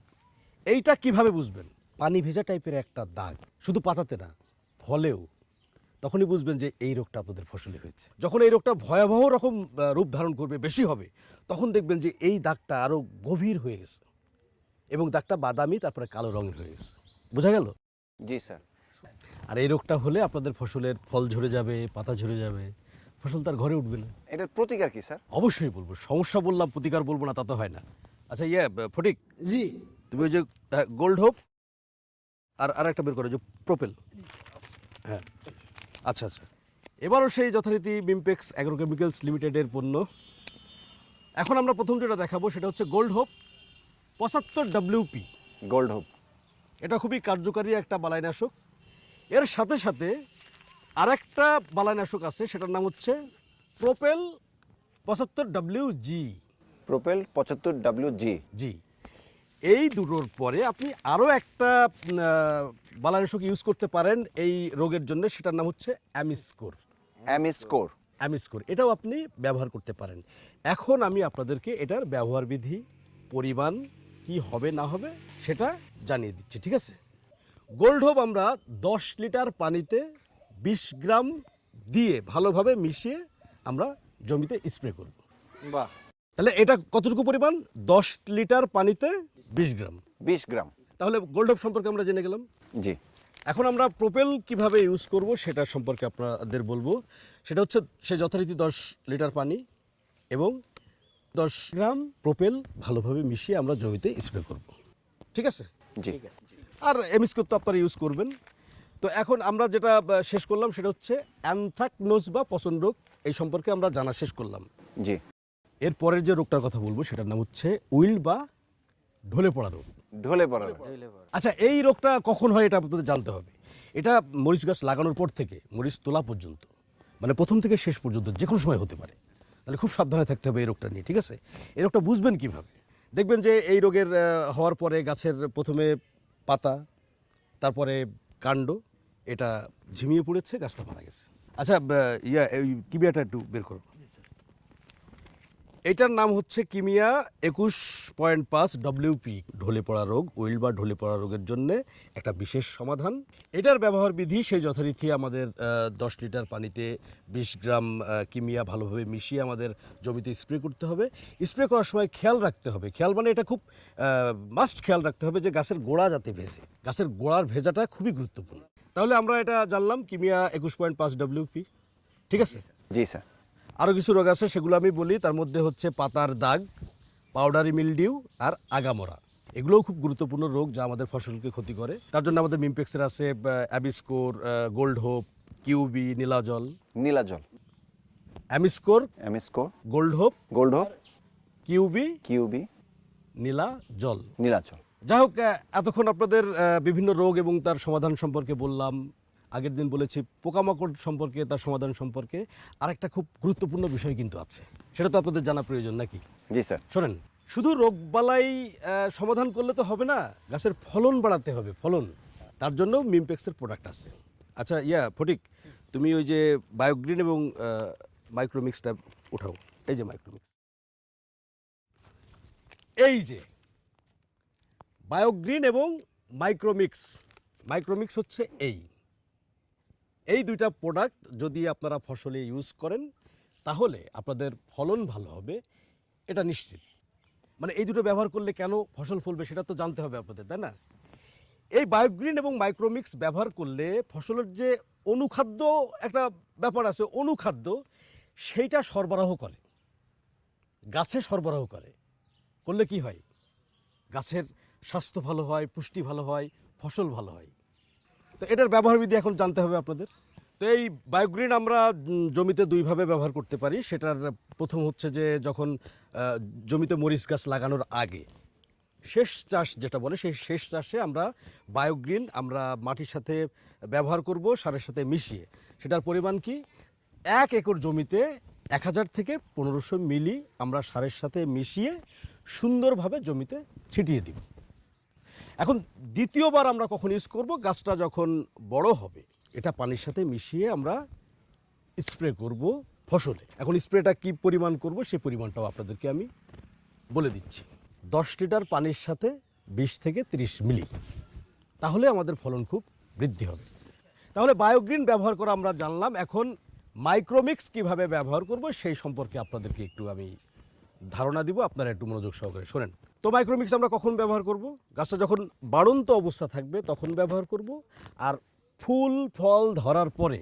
এইটা কিভাবে বুঝবেন? পানি ভেজা টাইপের একটা দাগ, শুধু পাতাতে না ফলেও, তখনই বুঝবেন যে এই রোগটা আপনাদের ফসলে হয়েছে। যখন এই রোগটা ভয়াবহ রকম রূপ ধারণ করবে, বেশি হবে, তখন দেখবেন যে এই দাগটা আরো গভীর হয়ে গেছে এবং দাগটা বাদামি তারপরে কালো রঙের হয়ে গেছে। বোঝা গেল? জি স্যার। আর এই রোগটা হলে আপনাদের ফসলের ফল ঝরে যাবে, পাতা ঝরে যাবে, ফসল তার ঘরে উঠবে না। এটার প্রতিকার কি স্যার? অবশ্যই বলবো, সমস্যা বললাম, প্রতিকার বলবো না তা তো হয় না। আচ্ছা ফটিক, জি তুমি ওই যে গোল্ড হোপ আর আরেকটা বের করো, যে প্রোপেল। হ্যাঁ আচ্ছা আচ্ছা, এবারও সেই যথারীতি বিমপেক্স অ্যাগ্রোকেমিক্যালস লিমিটেডের পণ্য। এখন আমরা প্রথম যেটা দেখাবো সেটা হচ্ছে gold hope 75 WP। Gold hope এটা খুবই কার্যকারী একটা বালাইনাশক। এর সাথে সাথে আরেকটা বালাইনাশক আছে, সেটার নাম হচ্ছে প্রোপেল 75WG। Propel 75WG। জি, এই দুটোর পরে আপনি আরও একটা বালাইনাশক ইউজ করতে পারেন এই রোগের জন্য, সেটার নাম হচ্ছে অ্যামিস্কোর। অ্যামিস্কোর এটাও আপনি ব্যবহার করতে পারেন। এখন আমি আপনাদেরকে এটার ব্যবহার বিধি, পরিমাণ কি হবে না হবে সেটা জানিয়ে দিচ্ছি, ঠিক আছে? গোল্ড হোপ আমরা 10 লিটার পানিতে 20 গ্রাম দিয়ে ভালোভাবে মিশিয়ে আমরা জমিতে স্প্রে করব। বাহ, তাহলে এটা কতটুকু পরিমাণ? 10 লিটার পানিতে 20 গ্রাম। 20 গ্রাম। তাহলে গোল্ড হোপ সম্পর্কে আমরা জেনে গেলাম। জি। এখন আমরা প্রোপেল কিভাবে ইউজ করব সেটা সম্পর্কে আপনাদের বলবো। সেটা হচ্ছে সে যথারীতি 10 লিটার পানি এবং 10 গ্রাম প্রোপেল ভালোভাবে মিশিয়ে আমরা জমিতে স্প্রে করব, ঠিক আছে? জি। আর অ্যামিস্কোর তো আপনারা ইউজ করবেন। তো এখন আমরা যেটা শেষ করলাম সেটা হচ্ছে অ্যানথ্রাকনোজ বা পচন রোগ, এই সম্পর্কে আমরা জানা শেষ করলাম। জি। এর পরের যে রোগটার কথা বলবো সেটার নাম হচ্ছে উইল্ড বা ঢলে পড়া রোগ। ঢলে পড়া। আচ্ছা, এই রোগটা কখন হয় এটা আপনাদের জানতে হবে। এটা মরিচ গাছ লাগানোর পর থেকে মরিচ তোলা পর্যন্ত, মানে প্রথম থেকে শেষ পর্যন্ত যে কোনো সময় হতে পারে। তাহলে খুব সাবধানে থাকতে হবে এই রোগটা নিয়ে, ঠিক আছে? এই রোগটা বুঝবেন কিভাবে? দেখবেন যে এই রোগের হওয়ার পরে গাছের প্রথমে পাতা, তারপরে কাণ্ড এটা ঝিমিয়ে পড়েছে, গাছটা মারা গেছে। আচ্ছা, এই কিমিয়াটা একটু বের করো। এটার নাম হচ্ছে কিমিয়া 21.5 WP। ঢলে পড়া রোগ, উইল বা ঢলে পড়া রোগের জন্য একটা বিশেষ সমাধান। এটার ব্যবহার বিধি সেই যথারীতি আমাদের 10 লিটার পানিতে 20 গ্রাম কিমিয়া ভালোভাবে মিশিয়ে আমাদের জমিতে স্প্রে করতে হবে। স্প্রে করার সময় খেয়াল রাখতে হবে, খেয়াল মানে এটা খুব মাস্ট খেয়াল রাখতে হবে যে গাছের গোড়া যাতে ভেজে, গাছের গোড়ার ভেজাটা খুবই গুরুত্বপূর্ণ। তাহলে আমরা এটা জানলাম কিমিয়া 21.5 WP, ঠিক আছে? জি স্যার। আরও কিছু রোগ আছে, সেগুলো আমি বলি। তার মধ্যে হচ্ছে পাতার দাগ, পাউডারি মিলডিউ আর আগামরা। এগুলোও খুব গুরুত্বপূর্ণ রোগ যা আমাদের ফসলকে ক্ষতি করে। তার জন্য আমাদের মিমপেক্সের আছে অ্যাবিস্কোর, গোল্ড হোপ, কিউবি, নীলাজল। অ্যামিস্কোর, গোল্ড হোপ, কিউবি, নীলাজল। যাই হোক, এতক্ষণ আপনাদের বিভিন্ন রোগ এবং তার সমাধান সম্পর্কে বললাম। আগের দিন বলেছি পোকামাকড় সম্পর্কে, তার সমাধান সম্পর্কে। আরেকটা খুব গুরুত্বপূর্ণ বিষয় কিন্তু আছে, সেটা তো আপনাদের জানা প্রয়োজন নাকি? জি স্যার। শোনেন, শুধু রোগবালাই সমাধান করলে তো হবে না, গাছের ফলন বাড়াতে হবে, ফলন। তার জন্য মিমপেক্সের প্রোডাক্ট আছে। আচ্ছা ফটিক, তুমি ওই যে বায়োগ্রিন এবং মাইক্রোমিক্সটা উঠাও। এই যে মাইক্রোমিক্স, এই যে বায়োগ্রিন এবং মাইক্রোমিক্স হচ্ছে এই দুইটা প্রোডাক্ট যদি আপনারা ফসলে ইউজ করেন তাহলে আপনাদের ফলন ভালো হবে, এটা নিশ্চিত। মানে এই দুটো ব্যবহার করলে কেন ফসল ফলবে সেটা তো জানতে হবে আপনাদের, তাই না? এই বায়োগ্রিন এবং মাইক্রোমিক্স ব্যবহার করলে ফসলের যে অনুখাদ্য একটা ব্যাপার আছে, অনুখাদ্য সেইটা সরবরাহ করে, গাছে সরবরাহ করলে কি হয়? গাছের স্বাস্থ্য ভালো হয়, পুষ্টি ভালো হয়, ফসল ভালো হয়। তো এটার ব্যবহার বিধি এখন জানতে হবে আপনাদের। তো এই বায়োগ্রিন আমরা জমিতে দুইভাবে ব্যবহার করতে পারি। সেটার প্রথম হচ্ছে যে যখন জমিতে মরিচ গাছ লাগানোর আগে শেষ চাষ যেটা বলে, সেই শেষ চাষে আমরা বায়োগ্রিন আমরা মাটির সাথে ব্যবহার করব, সারের সাথে মিশিয়ে। সেটার পরিমাণ কি? 1 একর জমিতে 1000 থেকে 1500 মিলি আমরা সারের সাথে মিশিয়ে সুন্দরভাবে জমিতে ছিটিয়ে দিব। এখন দ্বিতীয়বার আমরা কখন ইউজ করব? গাছটা যখন বড় হবে, এটা পানির সাথে মিশিয়ে আমরা স্প্রে করব ফসলে। এখন স্প্রেটা কি পরিমাণ করব সেই পরিমাণটাও আপনাদেরকে আমি বলে দিচ্ছি। 10 লিটার পানির সাথে 20 থেকে 30 মিলি, তাহলে আমাদের ফলন খুব বৃদ্ধি হবে। তাহলে বায়োগ্রিন ব্যবহার করা আমরা জানলাম। এখন মাইক্রোমিক্স কিভাবে ব্যবহার করব সেই সম্পর্কে আপনাদেরকে একটু আমি ধারণা দিব, আপনারা একটু মনোযোগ সহকারে শোনেন। তো মাইক্রোমিক্স আমরা কখন ব্যবহার করব? গাছটা যখন বাড়ন্ত অবস্থা থাকবে তখন ব্যবহার করব। আর ফুল ফল ধরার পরে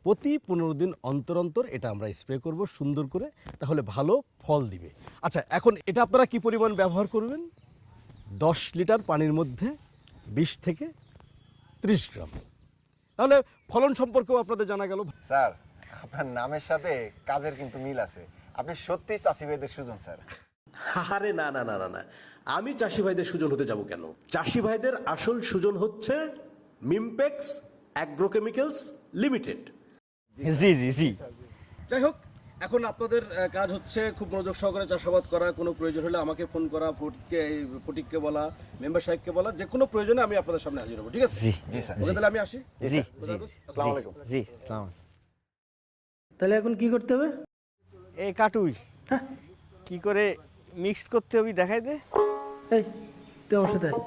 প্রতি 15 দিন অন্তর অন্তর এটা আমরা স্প্রে করব সুন্দর করে, তাহলে ভালো ফল দিবে। আচ্ছা, এখন এটা আপনারা কি পরিমাণ ব্যবহার করবেন? 10 লিটার পানির মধ্যে 20 থেকে 30 গ্রাম। তাহলে ফলন সম্পর্কেও আপনাদের জানা গেল। স্যার, আপনার নামের সাথে কাজের কিন্তু মিল আছে। আপনি সত্যি চাষি ভাইদের সুজন স্যার। আরে না না না না না, আমি চাষি ভাইদের সুজন হতে যাব কেন? চাষি ভাইদের আসল সুজন হচ্ছে মিমপেক্স অ্যাগ্রোকেমিক্যালস লিমিটেড। জি জি জি। যাই হোক, এখন আপনাদের কাজ হচ্ছে খুব মনোযোগ সহকারে চাষাবাদ করা। কোনো প্রয়োজন হলে আমাকে ফোন করা, ফটিককে বলা, মেম্বার সাহেবকে বলা, যে কোনো প্রয়োজনে আমি আপনাদের সামনে হাজির হবো, ঠিক আছে? জি জি স্যার। ওকে, তাহলে আমি আসি। জি জি। আসসালামু আলাইকুম। জি আসসালাম। তাহলে এখন কি করতে হবে? এই কাটুই কি করে মিক্সড করতে হবে দেখাই দে। এই তুই আমার সাথে আয়।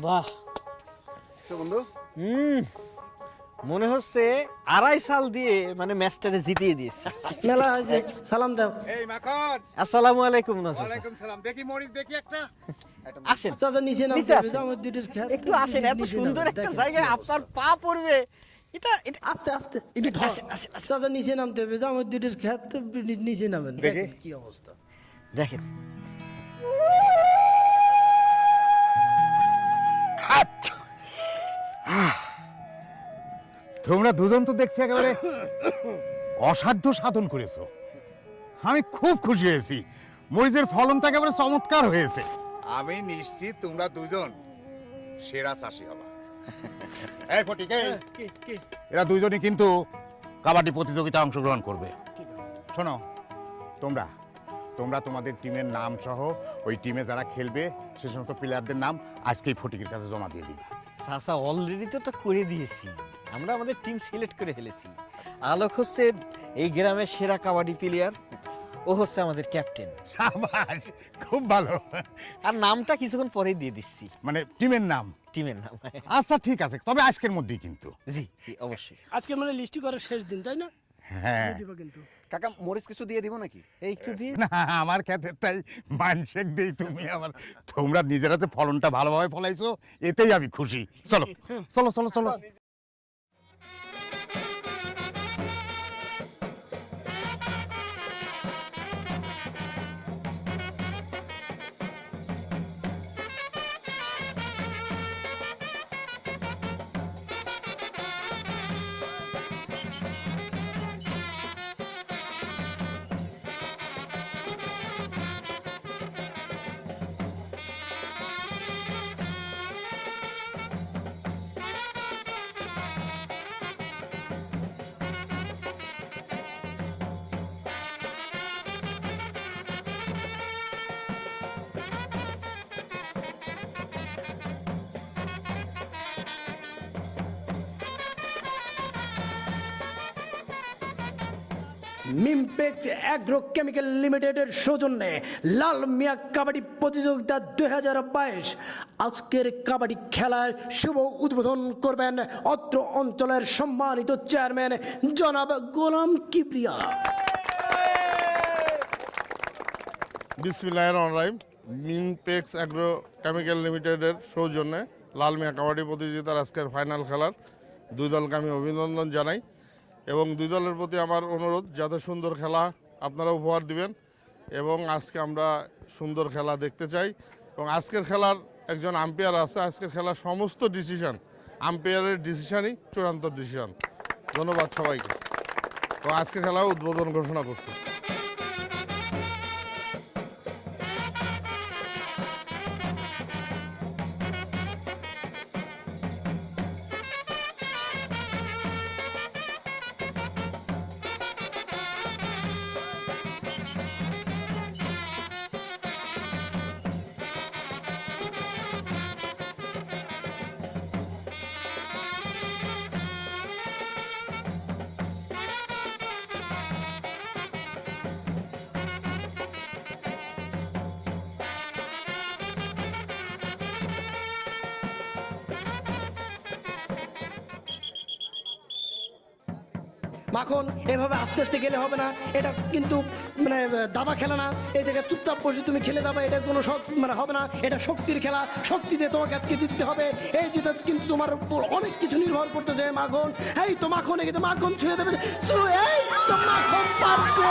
বাহ বন্ধু, মনে হচ্ছে 2.5 সাল দিয়ে মানে ম্যাচটারে জিতিয়ে দিয়েছে। মেলা হয়েছে, সালাম দাও। আসসালামু আলাইকুম নাসা। আসেন চাচা নিচে নামতে নিচে হবে, আসেন। আমার দুটোর খেত একটু আসেন, এত নিচে সুন্দর নামেন, একটা দেখেন জায়গায় কি আপনার অবস্থা। পা পড়বে। এটা এটা আস্তে আস্তে একটু ধর। চাচা নিচে নামতে হবে, আমার দুটোর খেত নিচে নামেন, দেখেন কি অবস্থা। দেখেন তোমরা দুজন তো দেখছি একেবারে অসাধ্য সাধন করেছো। আমি খুব খুশি হয়েছি, মরিচের ফলনটা একেবারে চমৎকার হয়েছে। আমি নিশ্চিত তোমরা দুজন সেরা চাষি হবা। এই ফটিক, এই, এরা দুইজনই কিন্তু কাবাডি প্রতিযোগিতায় অংশগ্রহণ করবে। শোনো, তোমরা তোমরা তোমাদের টিমের নাম সহ ওই টিমে যারা খেলবে সে সমস্ত প্লেয়ারদের নাম আজকেই ফটিকের কাছে জমা দিয়ে দিবা। সাসা অলরেডি তো করে দিয়েছি, আমরা আমাদের টিম সিলেক্ট করে ফেলেছি। আলোক হচ্ছে এই গ্রামের সেরা কাবাডি প্লেয়ার, ও হচ্ছে আমাদের ক্যাপ্টেন। শাবাশ, খুব ভালো। আর নামটা কিছুক্ষণ পরেই দিয়ে দিচ্ছি, মানে টিমের নাম? টিমের নাম। আচ্ছা ঠিক আছে, তবে আজকের মধ্যেই কিন্তু। জি জি অবশ্যই। আজকে মানে লিস্টি করার শেষ দিন, তাই না? হ্যাঁ। দিব কিন্তু। কাকা মরিচ কিছু দিয়ে দিব নাকি? এই একটু দিয়ে না, আমার ক্ষেত্রে তাই মানসেক দেই তুমি আমার। তোমরা নিজেরা যে ফলনটা ভালোভাবে ফলাইছো এতেই আমি খুশি। চলো চলো চলো চলো। মিমপেক্স অ্যাগ্রো কেমিক্যাল লিমিটেডের সৌজন্যে লাল মিয়া কাবাডি প্রতিযোগিতা 2022 আজকের কাবাডি খেলার শুভ উদ্বোধন করবেন অত্র অঞ্চলের সম্মানিত চেয়ারম্যান জনাব গোলাম কিবরিয়া। বিসমিল্লাহির রহমানির রহিম। মিনপেক্স অ্যাগ্রো কেমিক্যাল লিমিটেডের সৌজন্যে লাল মিয়া কাবাডি প্রতিযোগিতার আজকের ফাইনাল খেলার দুই দলকে আমি অভিনন্দন জানাই এবং দুই দলের প্রতি আমার অনুরোধ যাতে সুন্দর খেলা আপনারা উপহার দিবেন এবং আজকে আমরা সুন্দর খেলা দেখতে চাই। এবং আজকের খেলার একজন আম্পায়ার আছে, আজকের খেলার সমস্ত ডিসিশন আম্পায়ারের ডিসিশনই চূড়ান্ত ডিসিশন। ধন্যবাদ সবাইকে। তো আজকে খেলা উদ্বোধন ঘোষণা করছি। মাখন এভাবে আস্তে আস্তে গেলে হবে না, এটা কিন্তু মানে দাবা খেলা না। এই জায়গায় চুপচাপ বসে তুমি খেলে দাবা, এটা কোনো সব মানে হবে না। এটা শক্তির খেলা, শক্তি দিয়ে তোমাকে আজকে জিততে হবে। এই জিতে কিন্তু তোমার উপর অনেক কিছু নির্ভর করতেছে মাখন। এই তো মাখন, এই তো মাখন ছুঁয়ে দেবে, এই তো মাখন পারছে।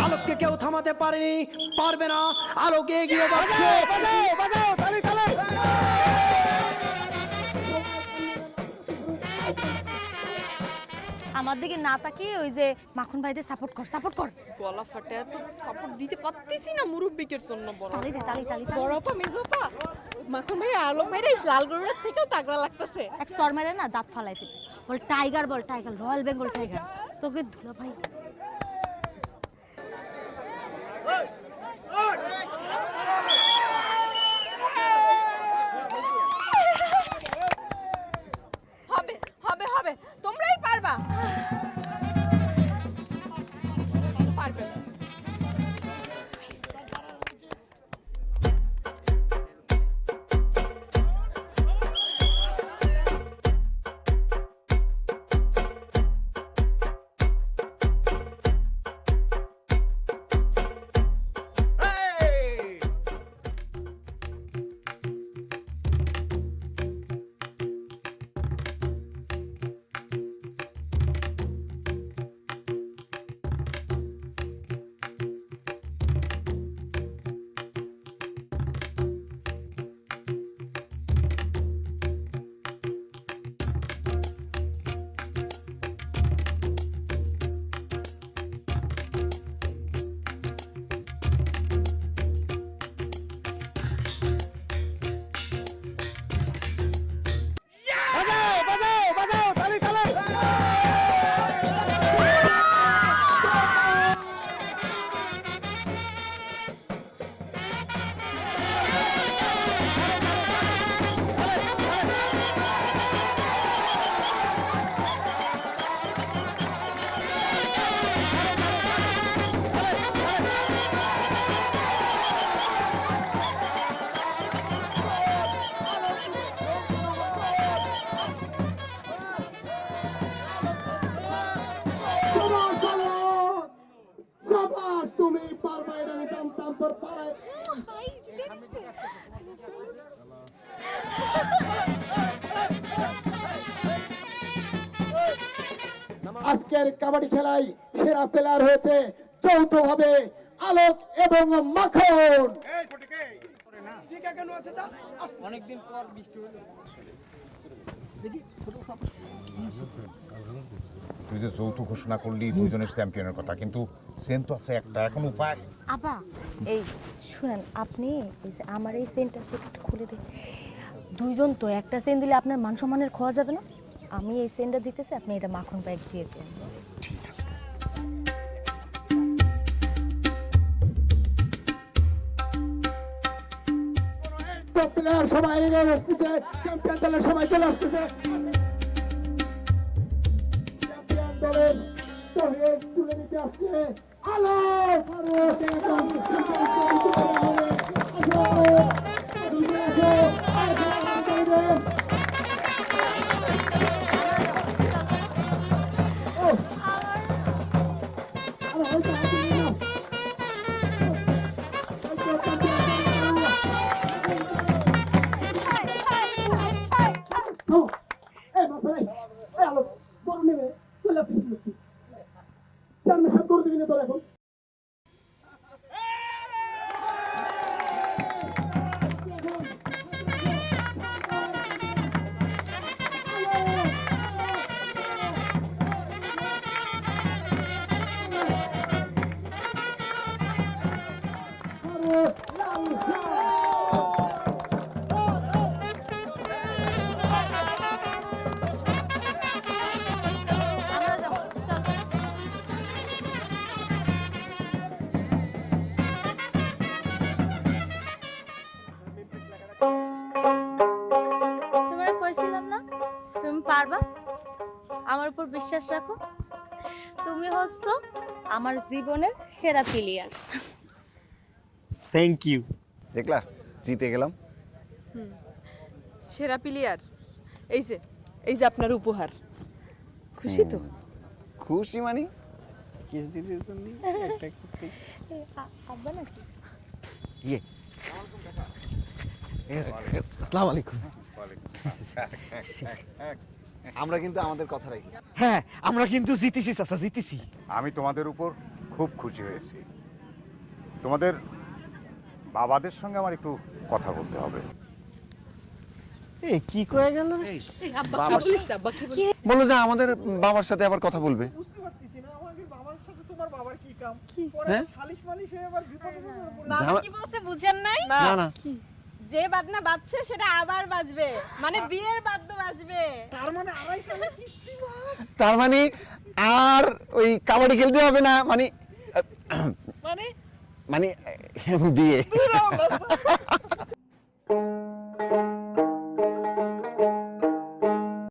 আলোককে কেউ থামাতে পারেনি, পারবে না। আলোকে এগিয়ে যাচ্ছে। আমার দিকে না তাকিয়ে ওই যে মাখন ভাইদের সাপোর্ট কর, সাপোর্ট কর। গলা ফাটে তো সাপোর্ট দিতে পারতেছি না মুরব্বিকের জন্য। বড় তালি দে, তালি তালি তালি। বড় আপা মেজোপা মাখন ভাই আলোক ভাইরা লাল গরুর থেকেও তাগড়া লাগতেছে। এক সর মেরে না দাঁত ফালাই ফেলবে। বল টাইগার, বল টাইগার, রয়্যাল বেঙ্গল টাইগার। তোকে ধুলা ভাই হবে হবে হবে, তোমরাই পারবা। পারবে না। তুমি পারবা, এটা আমি জানতাম। তোর পাড়ায় আজকের কাবাডি খেলায় সেরা প্লেয়ার হয়েছে যৌথভাবে আলোক এবং মাখন। অনেকদিন পর বৃষ্টি হলো। তুই যে যৌথ ঘোষণা করলি দুজনের চ্যাম্পিয়নের কথা, কিন্তু সেন তো আছে একটা, এখন উপায়। আপা এই শুনেন, আপনি এই যে আমার এই চেনটা একটু খুলে দিন। দুইজন তো একটা চেন দিলে আপনার মান সম্মানের খোয়া যাবে না। আমি এই চেনটা দিতেছি, আপনি এটা মাখন ব্যাগ দিয়ে দেন। ঠিক আছে। প্লেয়ার সবাই এগিয়ে আসতেছে, চ্যাম্পিয়ন দলের সবাই চলে আসতেছে। চ্যাম্পিয়ন দলের শহীদ তুলে নিতে আসছে আলোক। আমার উপর বিশ্বাস রাখো। তুমি হচ্ছ আমার জীবনের সেরা প্লেয়ার। Thank you. দেখলা জিতে গেলাম। সেরা প্লেয়ার, এই যে আপনার উপহার। খুশি তো? খুশি মানে কিস দিতে জন্য একটা আব্বা নাকি? ইয়ে আসসালামু আলাইকুম। আমরা কিন্তু আমাদের কথা রাখছি। হ্যাঁ, আমরা কিন্তু জিতেছি চাচা, জিতেছি। আমি তোমাদের উপর খুব খুশি হয়েছি। তোমাদের বাবাদের সঙ্গে আমার একটু কথা বলতে হবে। এই কি কয়ে গেল রে? বাবার বলো যে আমাদের বাবার সাথে আবার কথা বলবে। হ্যাঁ? বাবা কি বলতে বুঝেন নাই? না না যে বাজনা বাজছে সেটা আবার বাজবে, মানে বিয়ের বাদ্য বাজবে। তার মানে আর ওই কাবাডি খেলতে হবে না, মানে মানে বিয়ে।